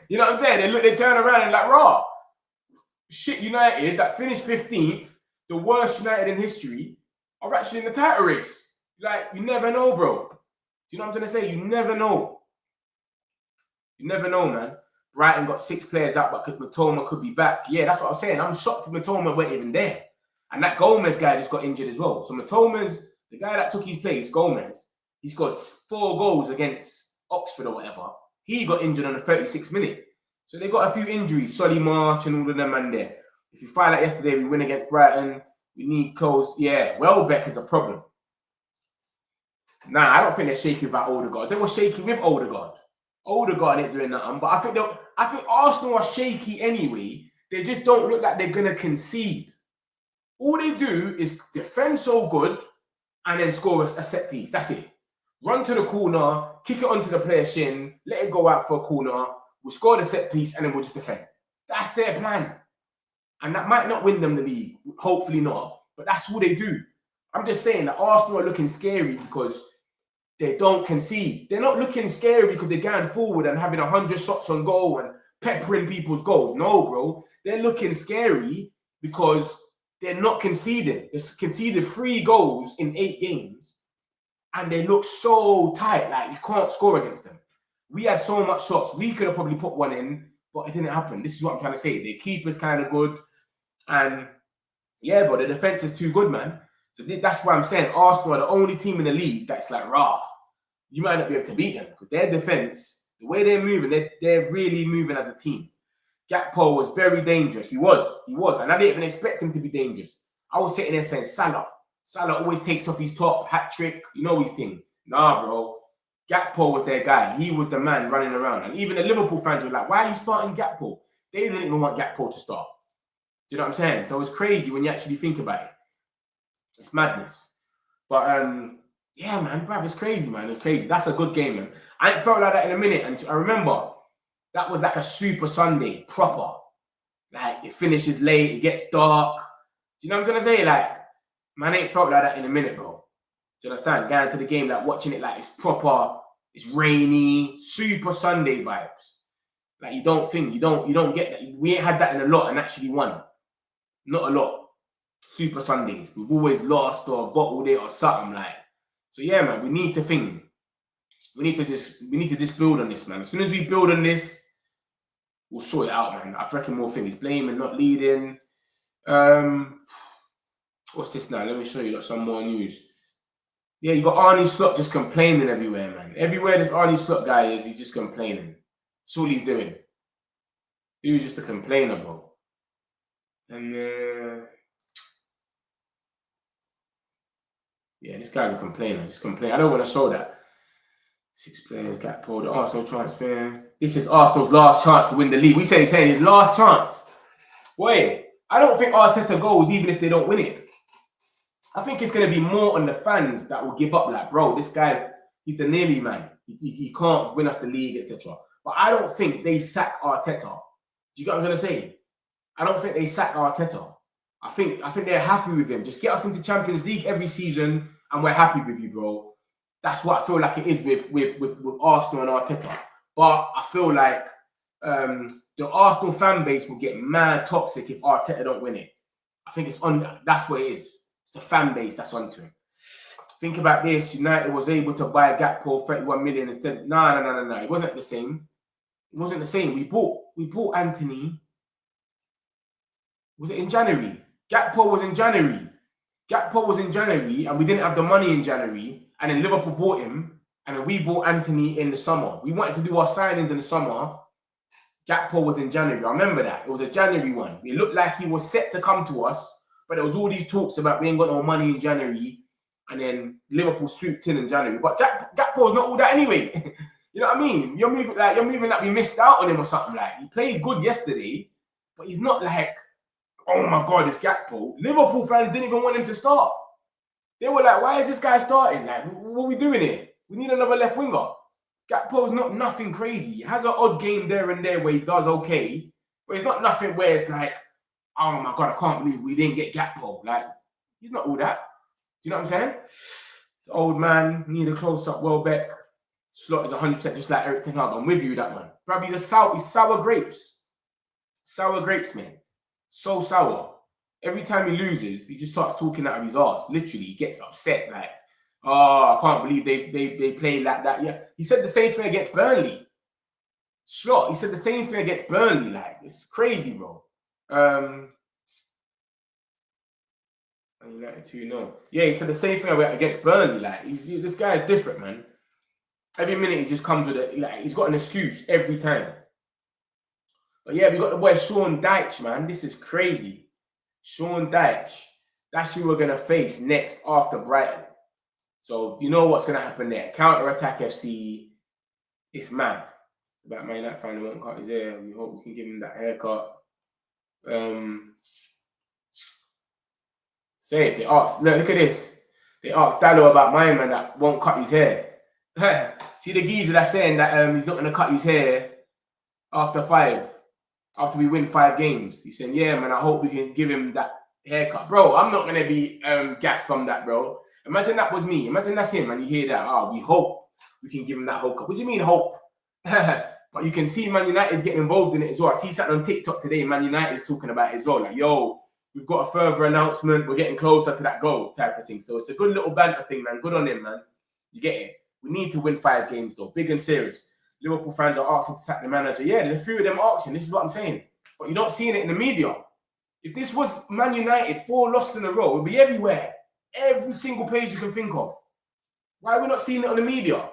You know what I'm saying? They turn around and like, raw. Shit, United that finished 15th, the worst United in history, are actually in the title race. Like, you never know, bro. Do you know what I'm trying to say? You never know. You never know, man. Brighton got 6 players out, but Matoma could be back. Yeah, that's what I'm saying. I'm shocked Matoma weren't even there. And that Gomez guy just got injured as well. So Matoma's, the guy that took his place, Gomez, he scored 4 goals against Oxford or whatever. He got injured on the 36th minute. So they got a few injuries. Solly March and all of them man there. If you find out yesterday, we win against Brighton. We need close. Yeah, Welbeck is a problem. Nah, I don't think they're shaky about Odegaard. They were shaky with Odegaard. Odegaard ain't doing nothing. But I think Arsenal are shaky anyway. They just don't look like they're going to concede. All they do is defend so good and then score a set piece. That's it. Run to the corner, kick it onto the player's shin, let it go out for a corner. We'll score the set piece and then we'll just defend. That's their plan. And that might not win them the league. Hopefully not. But that's what they do. I'm just saying that Arsenal are looking scary because they don't concede. They're not looking scary because they're going forward and having 100 shots on goal and peppering people's goals. No, bro. They're looking scary because they're not conceding. They've conceded 3 goals in 8 games. And they look so tight. Like, you can't score against them. We had so much shots. We could have probably put one in, but it didn't happen. This is what I'm trying to say. The keeper's kind of good. And yeah, but the defense is too good, man. So that's why I'm saying Arsenal are the only team in the league that's like, rah, you might not be able to beat them because their defense, the way they're moving, they're really moving as a team. Gakpo was very dangerous. He was. And I didn't even expect him to be dangerous. I was sitting there saying, Salah always takes off his top, hat trick, you know his thing. Nah, bro. Gakpo was their guy. He was the man running around. And even the Liverpool fans were like, why are you starting Gakpo? They didn't even want Gakpo to start. Do you know what I'm saying? So it's crazy when you actually think about it. It's madness. But yeah, man, bruv, it's crazy, man. It's crazy. That's a good game, man. I ain't felt like that in a minute. And I remember that was like a super Sunday, proper. Like, it finishes late, it gets dark. Do you know what I'm trying to say? Like, man, ain't felt like that in a minute, bro. Do you understand? Going to the game, like, watching it like it's proper, it's rainy, super Sunday vibes. Like, you don't get that. We ain't had that in a lot and actually won. Not a lot. Super Sundays. We've always lost or bottled it or something like. So yeah, man, we need to think. We need to just build on this, man. As soon as we build on this, we'll sort it out, man. I reckon more things. Blaming, not leading. What's this now? Let me show you some more news. Yeah, you got Arnie Slot just complaining everywhere, man. Everywhere this Arnie Slot guy is, he's just complaining. That's all he's doing. He's just a complainer, bro. And yeah, this guy's a complainer. Just complain. I don't want to show that. 6 players, Gakpo, the Arsenal transfer. This is Arsenal's last chance to win the league. We say he's saying his last chance. Wait, I don't think Arteta goes even if they don't win it. I think it's going to be more on the fans that will give up. Like, bro, this guy, he's the nearly man. He can't win us the league, etc. But I don't think they sack Arteta. Do you get what I'm going to say? I don't think they sack Arteta. I think they're happy with him. Just get us into Champions League every season, and we're happy with you, bro. That's what I feel like it is with Arsenal and Arteta. But I feel like the Arsenal fan base will get mad toxic if Arteta don't win it. I think it's on. That's what it is. It's the fan base that's onto him. Think about this. United was able to buy Gakpo 31 million instead. No. It wasn't the same. It wasn't the same. We bought Anthony. Was it in January? Gakpo was in January. And we didn't have the money in January. And then Liverpool bought him. And then we bought Anthony in the summer. We wanted to do our signings in the summer. Gakpo was in January. I remember that. It was a January one. It looked like he was set to come to us. But there was all these talks about we ain't got no money in January. And then Liverpool swooped in January. But Gakpo's not all that anyway. You know what I mean? You're moving like we missed out on him or something like. He played good yesterday. But he's not like, oh my God, it's Gakpo. Liverpool fans didn't even want him to start. They were like, why is this guy starting? Like, what are we doing here? We need another left winger. Gakpo's not nothing crazy. He has an odd game there and there where he does okay. But it's not nothing where it's like, oh my God, I can't believe we didn't get Gakpo. Like, he's not all that. Do you know what I'm saying? It's old man, need a close-up, Welbeck. Slot is 100% just like Eric Ten Hag. I'm with you, that one. Probably he's sour grapes. Sour grapes, man. So sour. Every time he loses, he just starts talking out of his arse. Literally, he gets upset. Like, oh, I can't believe they play like that. Yeah, he said the same thing against Burnley. Slot, he said the same thing against Burnley. Like, it's crazy, bro. United 2-0. Yeah, he said the same thing against Burnley. Like, this guy is different, man. Every minute he just comes with it. Like, he's got an excuse every time. But yeah, we got the boy Sean Dyche, man. This is crazy. Sean Dyche. That's who we're going to face next after Brighton. So you know what's going to happen there. Counter-attack FC. It's mad. That man, that fan won't cut his hair. We hope we can give him that haircut. Say it. They asked, look at this. They asked Dallo about my man that won't cut his hair. See the geezer that's saying that he's not going to cut his hair after we win 5 games. He's saying, yeah, man, I hope we can give him that haircut. Bro, I'm not going to be gassed from that, bro. Imagine that was me. Imagine that's him and you hear that. Oh, we hope we can give him that haircut. What do you mean hope? But you can see Man United's getting involved in it as well. I see something on TikTok today. Man United is talking about it as well. Like, yo, we've got a further announcement. We're getting closer to that goal type of thing. So it's a good little banter thing, man. Good on him, man. You get it? We need to win 5 games, though. Big and serious. Liverpool fans are asking to sack the manager. Yeah, there's a few of them asking. This is what I'm saying. But you're not seeing it in the media. If this was Man United, 4 losses in a row, it would be everywhere. Every single page you can think of. Why are we not seeing it on the media?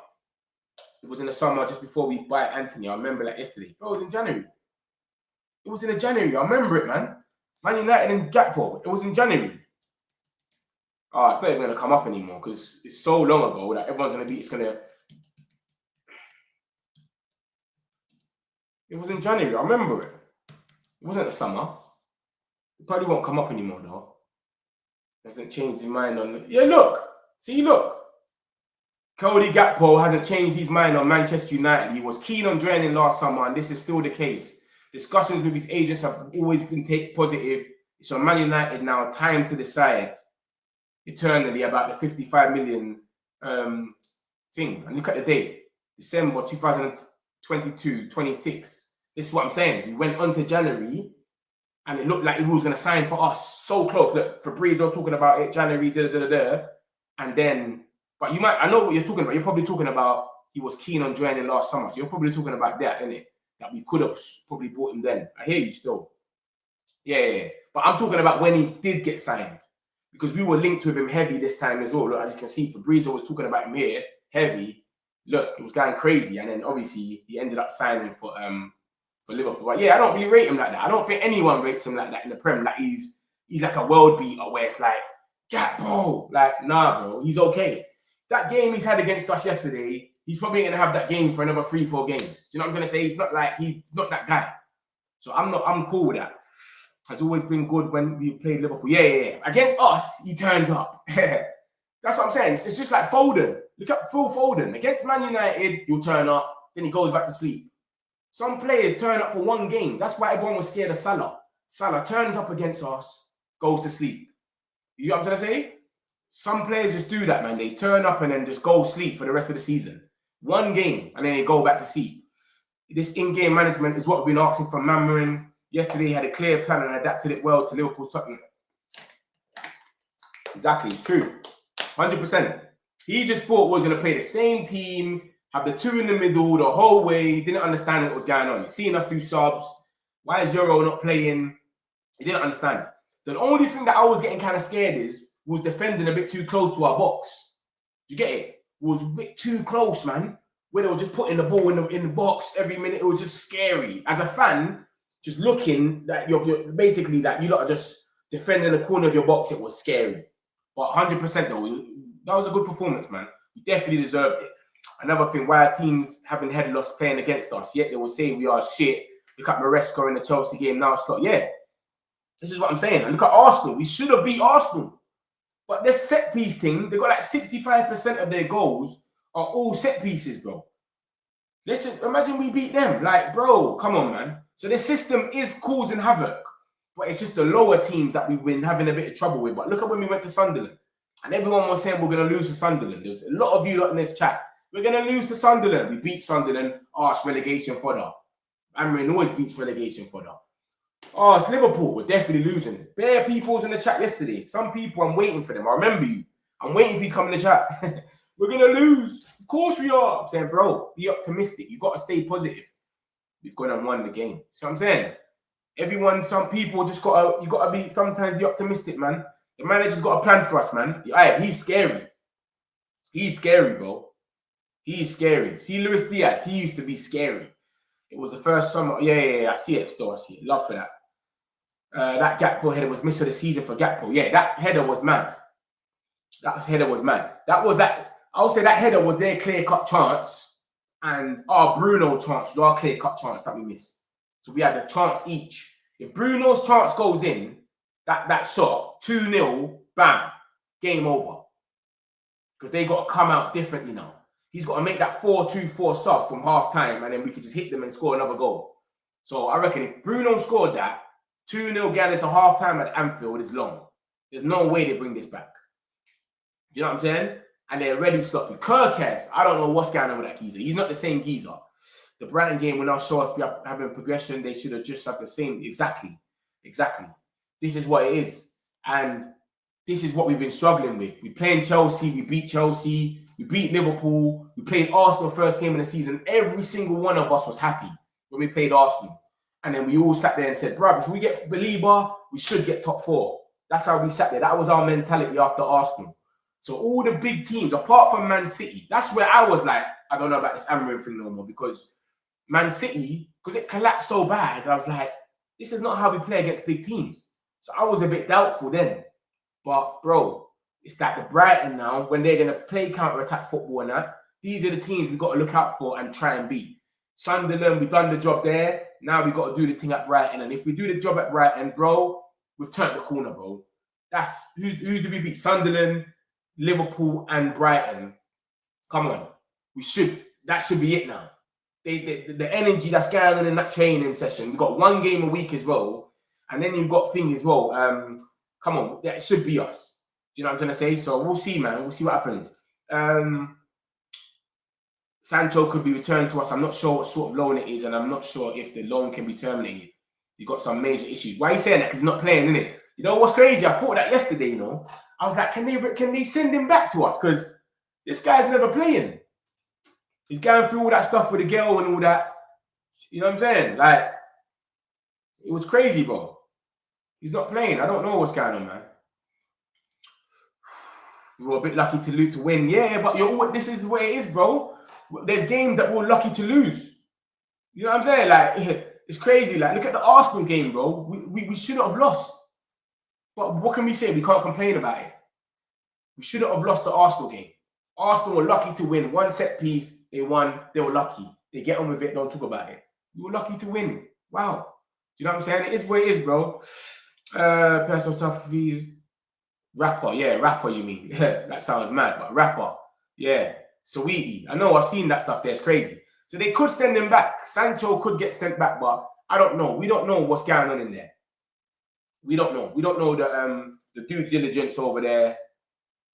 It was in the summer just before we buy Anthony. I remember that yesterday. It was in January. It was in January. I remember it, man. Man United and Gakpo. It was in January. Oh, it's not even going to come up anymore because it's so long ago that everyone's going to be, it was in January. I remember it. It wasn't the summer. It probably won't come up anymore, though. Hasn't changed his mind on... Yeah, look. See, look. Cody Gakpo hasn't changed his mind on Manchester United. He was keen on joining last summer, and this is still the case. Discussions with his agents have always been positive. It's on Man United now. Time to decide eternally about the 55 million thing. And look at the date. December 2022, 26. This is what I'm saying. We went on to January, and it looked like he was going to sign for us. So close. Look, Fabrizio talking about it, January, and then... But you might... I know what you're talking about. You're probably talking about he was keen on joining last summer. So you're probably talking about that, innit? That we could have probably bought him then. I hear you still. Yeah. But I'm talking about when he did get signed. Because we were linked with him heavy this time as well. Look, as you can see, Fabrizio was talking about him here, heavy. Look, it was going crazy. And then obviously he ended up signing for Liverpool. But yeah, I don't really rate him like that. I don't think anyone rates him like that in the Prem. Like he's like a world beater where it's like, Gakpo. Like, nah, bro, he's okay. That game he's had against us yesterday, he's probably going to have that game for another 3-4 games. Do you know what I'm trying to say? He's not that guy. So I'm cool with that. Has always been good when we played Liverpool. Yeah. Against us, he turns up. That's what I'm saying. It's just like Foden. Look at Phil Foden. Against Man United, he'll turn up, then he goes back to sleep. Some players turn up for one game. That's why everyone was scared of Salah. Salah turns up against us, goes to sleep. You know what I'm trying to say? Some players just do that, man. They turn up and then just go sleep for the rest of the season. One game, and then they go back to sleep. This in-game management is what we've been asking from Mamorin. Yesterday, he had a clear plan and adapted it well to Liverpool's Tottenham. Exactly, it's true. 100%. He just thought we were going to play the same team, have the two in the middle the whole way. He didn't understand what was going on. He's seen us do subs. Why is Euro not playing? He didn't understand. The only thing that I was getting kind of scared was defending a bit too close to our box. You get it? It was a bit too close, man. Where they were just putting the ball in the box every minute. It was just scary. As a fan, just looking that you're basically that you lot are just defending the corner of your box, it was scary. But 100% though, that was a good performance, man. We definitely deserved it. Another thing, why our teams haven't had loss playing against us, yet they will say we are shit. Look at Maresca in the Chelsea game now. Slot. Yeah, this is what I'm saying. And look at Arsenal. We should have beat Arsenal. But this set piece thing, they got like 65% of their goals are all set pieces, bro. Let's just imagine we beat them. Like, bro, come on, man. So the system is causing havoc. But it's just the lower teams that we've been having a bit of trouble with. But look at when we went to Sunderland. And everyone was saying we're going to lose to Sunderland. There was a lot of you lot in this chat. We're going to lose to Sunderland. We beat Sunderland. Oh, it's relegation fodder. Amrin always beats relegation fodder. Oh, it's Liverpool. We're definitely losing. Bare people's in the chat yesterday. Some people, I'm waiting for them. I remember you. I'm waiting for you to come in the chat. We're going to lose. Of course we are. I'm saying, bro, be optimistic. You've got to stay positive. We've gone and won the game. So I'm saying, everyone, some people just you got to be, sometimes be optimistic, man. The manager's got a plan for us, man. He's scary. He's scary, bro. He's scary. See Luis Diaz, he used to be scary. It was the first summer. Yeah. I see it still. I see it. Love for that. That Gakpo header was missed of the season for Gakpo. Yeah, that header was mad. Header was mad. I would say that header was their clear-cut chance, and our Bruno chance was our clear-cut chance that we missed. So we had a chance each. If Bruno's chance goes in, that shot, 2-0, bam, game over. Because they got to come out differently now. He's got to make that 4-2-4 sub from half-time, and then we could just hit them and score another goal. So I reckon if Bruno scored that, 2-0 going into half-time at Anfield is long. There's no way they bring this back. Do you know what I'm saying? And they're ready sloppy. Kirkes, I don't know what's going on with that geezer. He's not the same geezer. The Brighton game will not show if we are having progression. They should have just had the same. Exactly. This is what it is. And this is what we've been struggling with. We play in Chelsea. We beat Chelsea. We beat Liverpool. We played Arsenal first game of the season. Every single one of us was happy when we played Arsenal. And then we all sat there and said, bro, if we get Belieber, we should get top 4. That's how we sat there. That was our mentality after Arsenal. So all the big teams, apart from Man City, that's where I was like, I don't know about this Amarin thing no more, because Man City, because it collapsed so bad, I was like, this is not how we play against big teams. So I was a bit doubtful then. But, bro, it's like the Brighton now, when they're going to play counter-attack football and that, these are the teams we've got to look out for and try and beat. Sunderland, we've done the job there. Now we've got to do the thing at Brighton. And if we do the job at Brighton, bro, we've turned the corner, bro. That's who do we beat? Sunderland, Liverpool, and Brighton. Come on. That should be it now. The energy that's going on in that training session. We've got 1 game a week as well. And then you've got thing as well. Come on, that should be us. Do you know what I'm trying to say? So we'll see, man. We'll see what happens. Sancho could be returned to us. I'm not sure what sort of loan it is, and I'm not sure if the loan can be terminated. He's got some major issues. Why are you saying that? Because he's not playing, innit? You know what's crazy? I thought that yesterday, you know. I was like, can they send him back to us? Because this guy's never playing. He's going through all that stuff with the girl and all that. You know what I'm saying? Like, it was crazy, bro. He's not playing. I don't know what's going on, man. We were a bit lucky to win. Yeah, but this is the way it is, bro. There's games that we're lucky to lose. You know what I'm saying? Like, it's crazy. Like, look at the Arsenal game, bro. We shouldn't have lost. But what can we say? We can't complain about it. We shouldn't have lost the Arsenal game. Arsenal were lucky to win. 1 set piece, they won. They were lucky. They get on with it, don't talk about it. We were lucky to win. Wow. You know what I'm saying? It is what it is, bro. Personal stuff fees. Rapper, yeah, rapper, you mean. That sounds mad, but rapper. Yeah. Sweetie. I know, I've seen that stuff there. It's crazy. So they could send him back. Sancho could get sent back, but I don't know. We don't know what's going on in there. We don't know. We don't know the due diligence over there,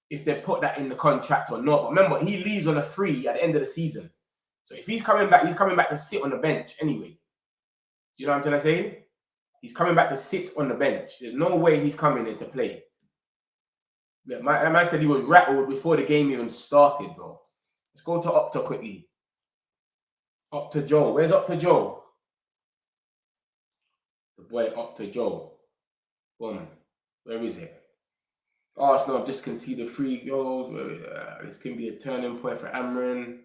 if they put that in the contract or not. But remember, he leaves on a free at the end of the season. So if he's coming back to sit on the bench anyway. You know what I'm trying to say? He's coming back to sit on the bench. There's no way he's coming in to play. Yeah, my man said he was rattled before the game even started, bro. Let's go to Opta quickly. Opta Joe. Where's Opta Joe? The boy Opta Joe. Boom. Where is it? Arsenal have just conceded 3 goals. This can be a turning point for Amarin.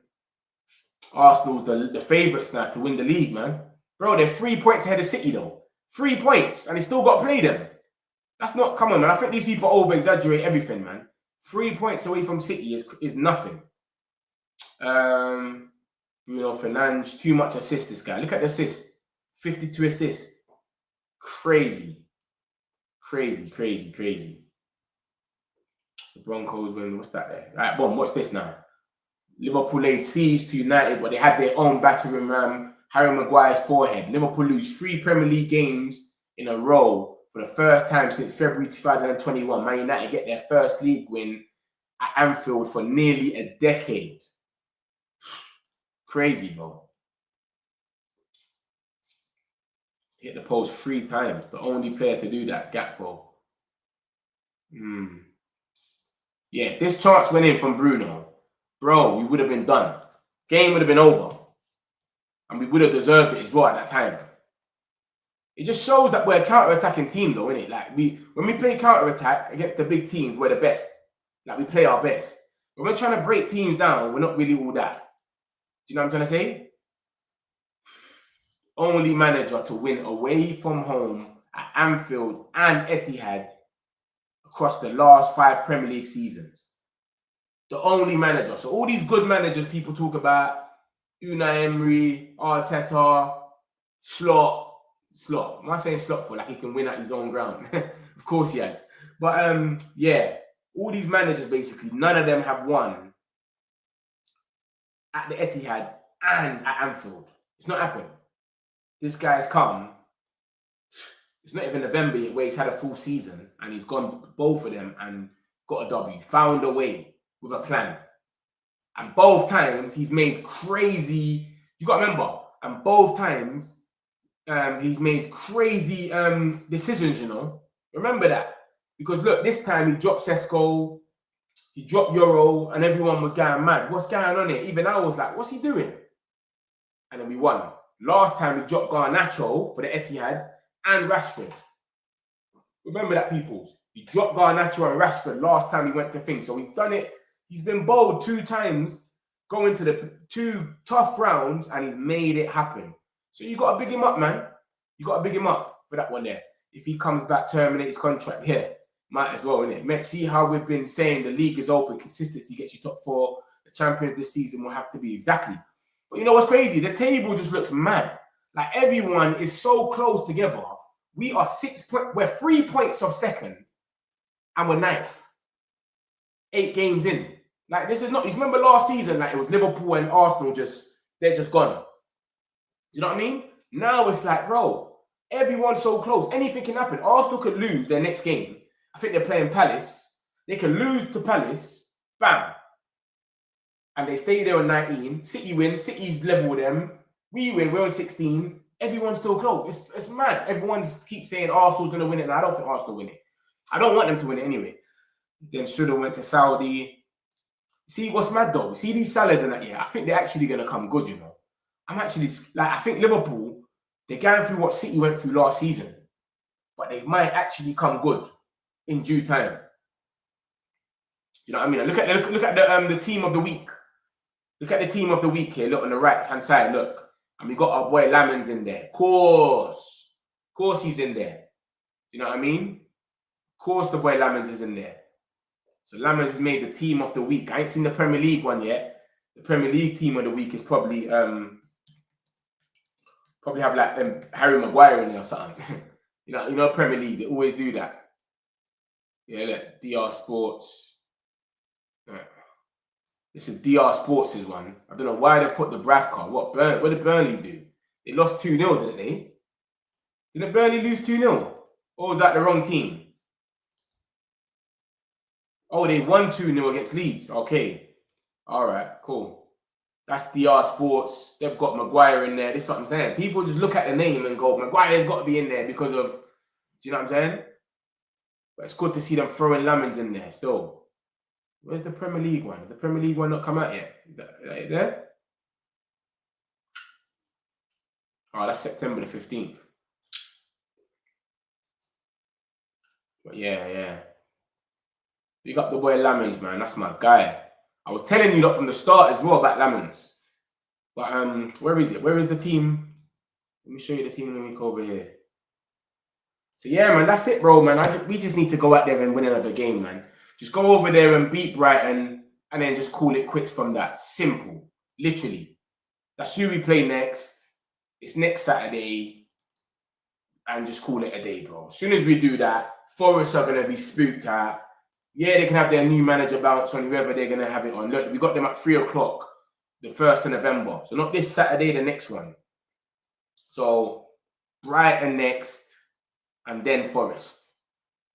Arsenal's the favourites now to win the league, man. Bro, they're 3 points ahead of City, though. 3 points, and they still got to play them. That's not, come on, man. I think these people over-exaggerate everything, man. 3 points away from City is nothing. Bruno Fernandes, too much assist, this guy. Look at the assist. 52 assists. Crazy. Crazy. The Broncos win. What's that there? Right, boom, what's this now? Liverpool laid siege to United, but they had their own battering ram, Harry Maguire's forehead. Liverpool lose 3 Premier League games in a row for the first time since February 2021. Man United get their first league win at Anfield for nearly a decade. Crazy, bro. Hit the post 3 times. The only player to do that, Gakpo. Yeah, if this chance went in from Bruno, bro, we would have been done. Game would have been over. And we would have deserved it as well at that time. It just shows that we're a counter-attacking team, though, innit? Like, when we play counter-attack against the big teams, we're the best. Like, we play our best. When we're trying to break teams down, we're not really all that. Do you know what I'm trying to say? Only manager to win away from home at Anfield and Etihad across the last 5 Premier League seasons. The only manager. So all these good managers people talk about, Unai Emery, Arteta, Slot. Am I saying Slot for like he can win at his own ground? Of course he has. But yeah, all these managers basically, none of them have won at the Etihad and at Anfield. It's not happened. This guy's come. It's not even November yet where he's had a full season and he's gone both of them and got a W. Found a way with a plan. And both times he's made crazy, you got to remember, and both times he's made crazy decisions, you know. Remember that. Because look, this time he dropped Sesko. He dropped Euro and everyone was going mad. What's going on here? Even I was like, what's he doing? And then we won. Last time we dropped Garnacho for the Etihad and Rashford. Remember that, peoples. He dropped Garnacho and Rashford last time he went to things. So he's done it. He's been bold 2 times, going to the 2 tough rounds, and he's made it happen. So you got to big him up, man. You got to big him up for that one there. If he comes back, terminate his contract here, might as well, innit? Let's see how we've been saying the league is open. Consistency gets you top 4. The champions this season will have to be exactly. But you know what's crazy? The table just looks mad. Like, everyone is so close together. We are 6 points. We're 3 points off second, and we're 9th. 8 games in. Like, this is not. You remember last season? Like, it was Liverpool and Arsenal. They're just gone. You know what I mean? Now it's like, bro, everyone's so close. Anything can happen. Arsenal could lose their next game. I think they're playing Palace. They can lose to Palace. Bam. And they stay there on 19. City win. City's level with them. We win. We're on 16. Everyone's still close. It's mad. Everyone keeps saying Arsenal's going to win it. And I don't think Arsenal win it. I don't want them to win it anyway. Then should have went to Saudi. See what's mad though? See these Salahs and that, yeah. I think they're actually going to come good, you know. I'm actually, like, I think Liverpool, they're going through what City went through last season. But they might actually come good in due time. You know what I mean? Look at the team of the week. Look at the team of the week here. Look on the right-hand side, look. And we got our boy Lamens in there. Of course he's in there. You know what I mean? Of course the boy Lamens is in there. So Lamens has made the team of the week. I ain't seen the Premier League one yet. The Premier League team of the week is probably have like Harry Maguire in there or something. you know Premier League, they always do that. Yeah, look, DR Sports. Right. This is DR Sports' one. I don't know why they put the Brav card. What did Burnley do? They lost 2-0, didn't they? Didn't Burnley lose 2-0? Or was that the wrong team? Oh, they won 2-0 against Leeds. Okay. All right, cool. That's DR Sports. They've got Maguire in there. This is what I'm saying. People just look at the name and go, Maguire's got to be in there because of, do you know what I'm saying? But it's good to see them throwing Lamens in there still. Where's the Premier League one? Has the Premier League one not come out yet? Is that there? Oh, that's September the 15th. But yeah. Big up the boy Lamens, man. That's my guy. I was telling you that from the start as well about Lamens. But where is it? Where is the team? Let me show you the team of the week over here. So yeah, man, that's it, bro, man. We just need to go out there and win another game, man. Just go over there and beat Brighton and then just call it quits from that. Simple. Literally. That's who we play next. It's next Saturday. And just call it a day, bro. As soon as we do that, Forest are going to be spooked out. Yeah, they can have their new manager bounce on whoever they're going to have it on. Look, we got them at 3 o'clock, the 1st of November. So not this Saturday, the next one. So Brighton next, and then Forest.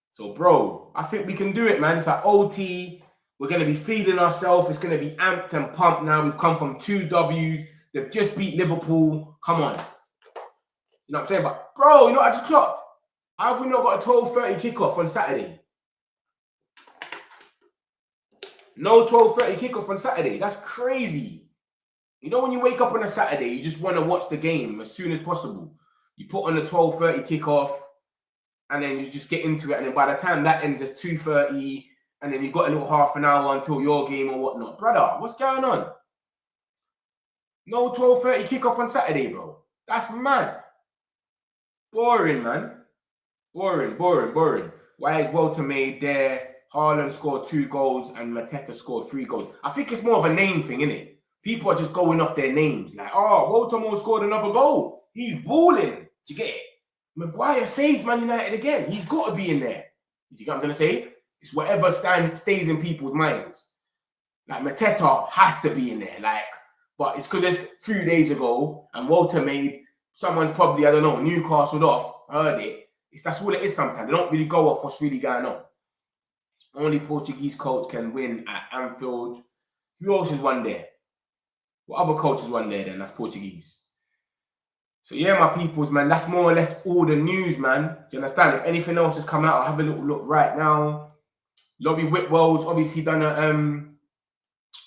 So, bro, I think we can do it, man. It's like OT. We're going to be feeding ourselves. It's going to be amped and pumped now. We've come from 2 Ws. They've just beat Liverpool. Come on. You know what I'm saying? But, bro, you know what I just clocked? How have we not got a 12:30 kickoff on Saturday? No 12:30 kickoff on Saturday. That's crazy. You know when you wake up on a Saturday, you just want to watch the game as soon as possible. You put on the 12:30 kickoff, and then you just get into it. And then by the time that ends, it's 2:30, and then you got a little half an hour until your game or whatnot. Brother, what's going on? No 12:30 kickoff on Saturday, bro. That's mad. Boring, man. Boring. Why is Walter made there? Haaland scored 2 goals and Mateta scored 3 goals. I think it's more of a name thing, innit? People are just going off their names. Like, oh, Walter Moore scored another goal. He's balling. Do you get it? Maguire saved Man United again. He's got to be in there. You get what I'm going to say? It's whatever stays in people's minds. Like, Mateta has to be in there. Like, but it's because it's a few days ago and Walter made, someone's probably, I don't know, Newcastle off, heard it. That's all it is sometimes. They don't really go off what's really going on. Only Portuguese coach can win at Anfield. Who else has won there? What other coaches won there then? That's Portuguese. So yeah, my peoples, man, that's more or less all the news, man. Do you understand? If anything else has come out, I'll have a little look right now. Laurie Whitwell's obviously done a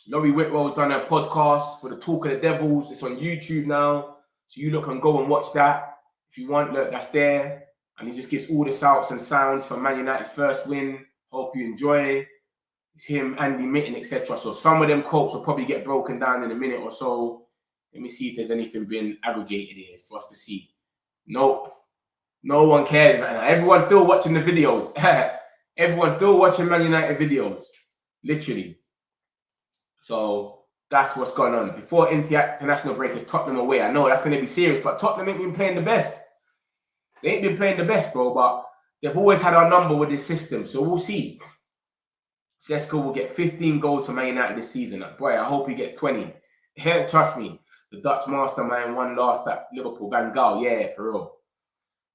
podcast for the Talk of the Devils. It's on YouTube now, so you look and go and watch that if you want. Look, that's there, and he just gives all the shouts and sounds for Man United's first win. Hope you enjoy. It's him, Andy Mitten, etc. So some of them quotes will probably get broken down in a minute or so. Let me see if there's anything being aggregated here for us to see. Nope. No one cares right now. Everyone's still watching the videos. Everyone's still watching Man United videos. Literally. So that's what's going on. Before international break is Tottenham away. I know that's going to be serious, but Tottenham ain't been playing the best. They ain't been playing the best, bro, but they've always had our number with this system. So we'll see. Sesko will get 15 goals for Man United this season. Boy, I hope he gets 20. Yeah, trust me. The Dutch mastermind won last at Liverpool. Van Gaal, yeah, for real.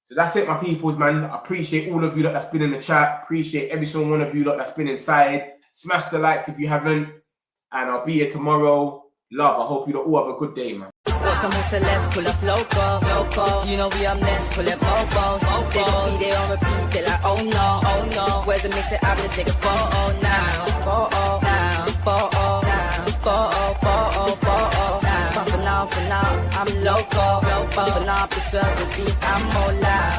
So that's it, my peoples, man. I appreciate all of you that's been in the chat. Appreciate every single one of you that's been inside. Smash the likes if you haven't. And I'll be here tomorrow. Love, I hope you all have a good day, man. Got some celebs pull up local. You know we up next, pull up mobos. They don't be there on repeat, they're like, oh no. Where's the mix it up, let's take a photo now. For now, I'm local. For now, preserve the beat, I'm more loud.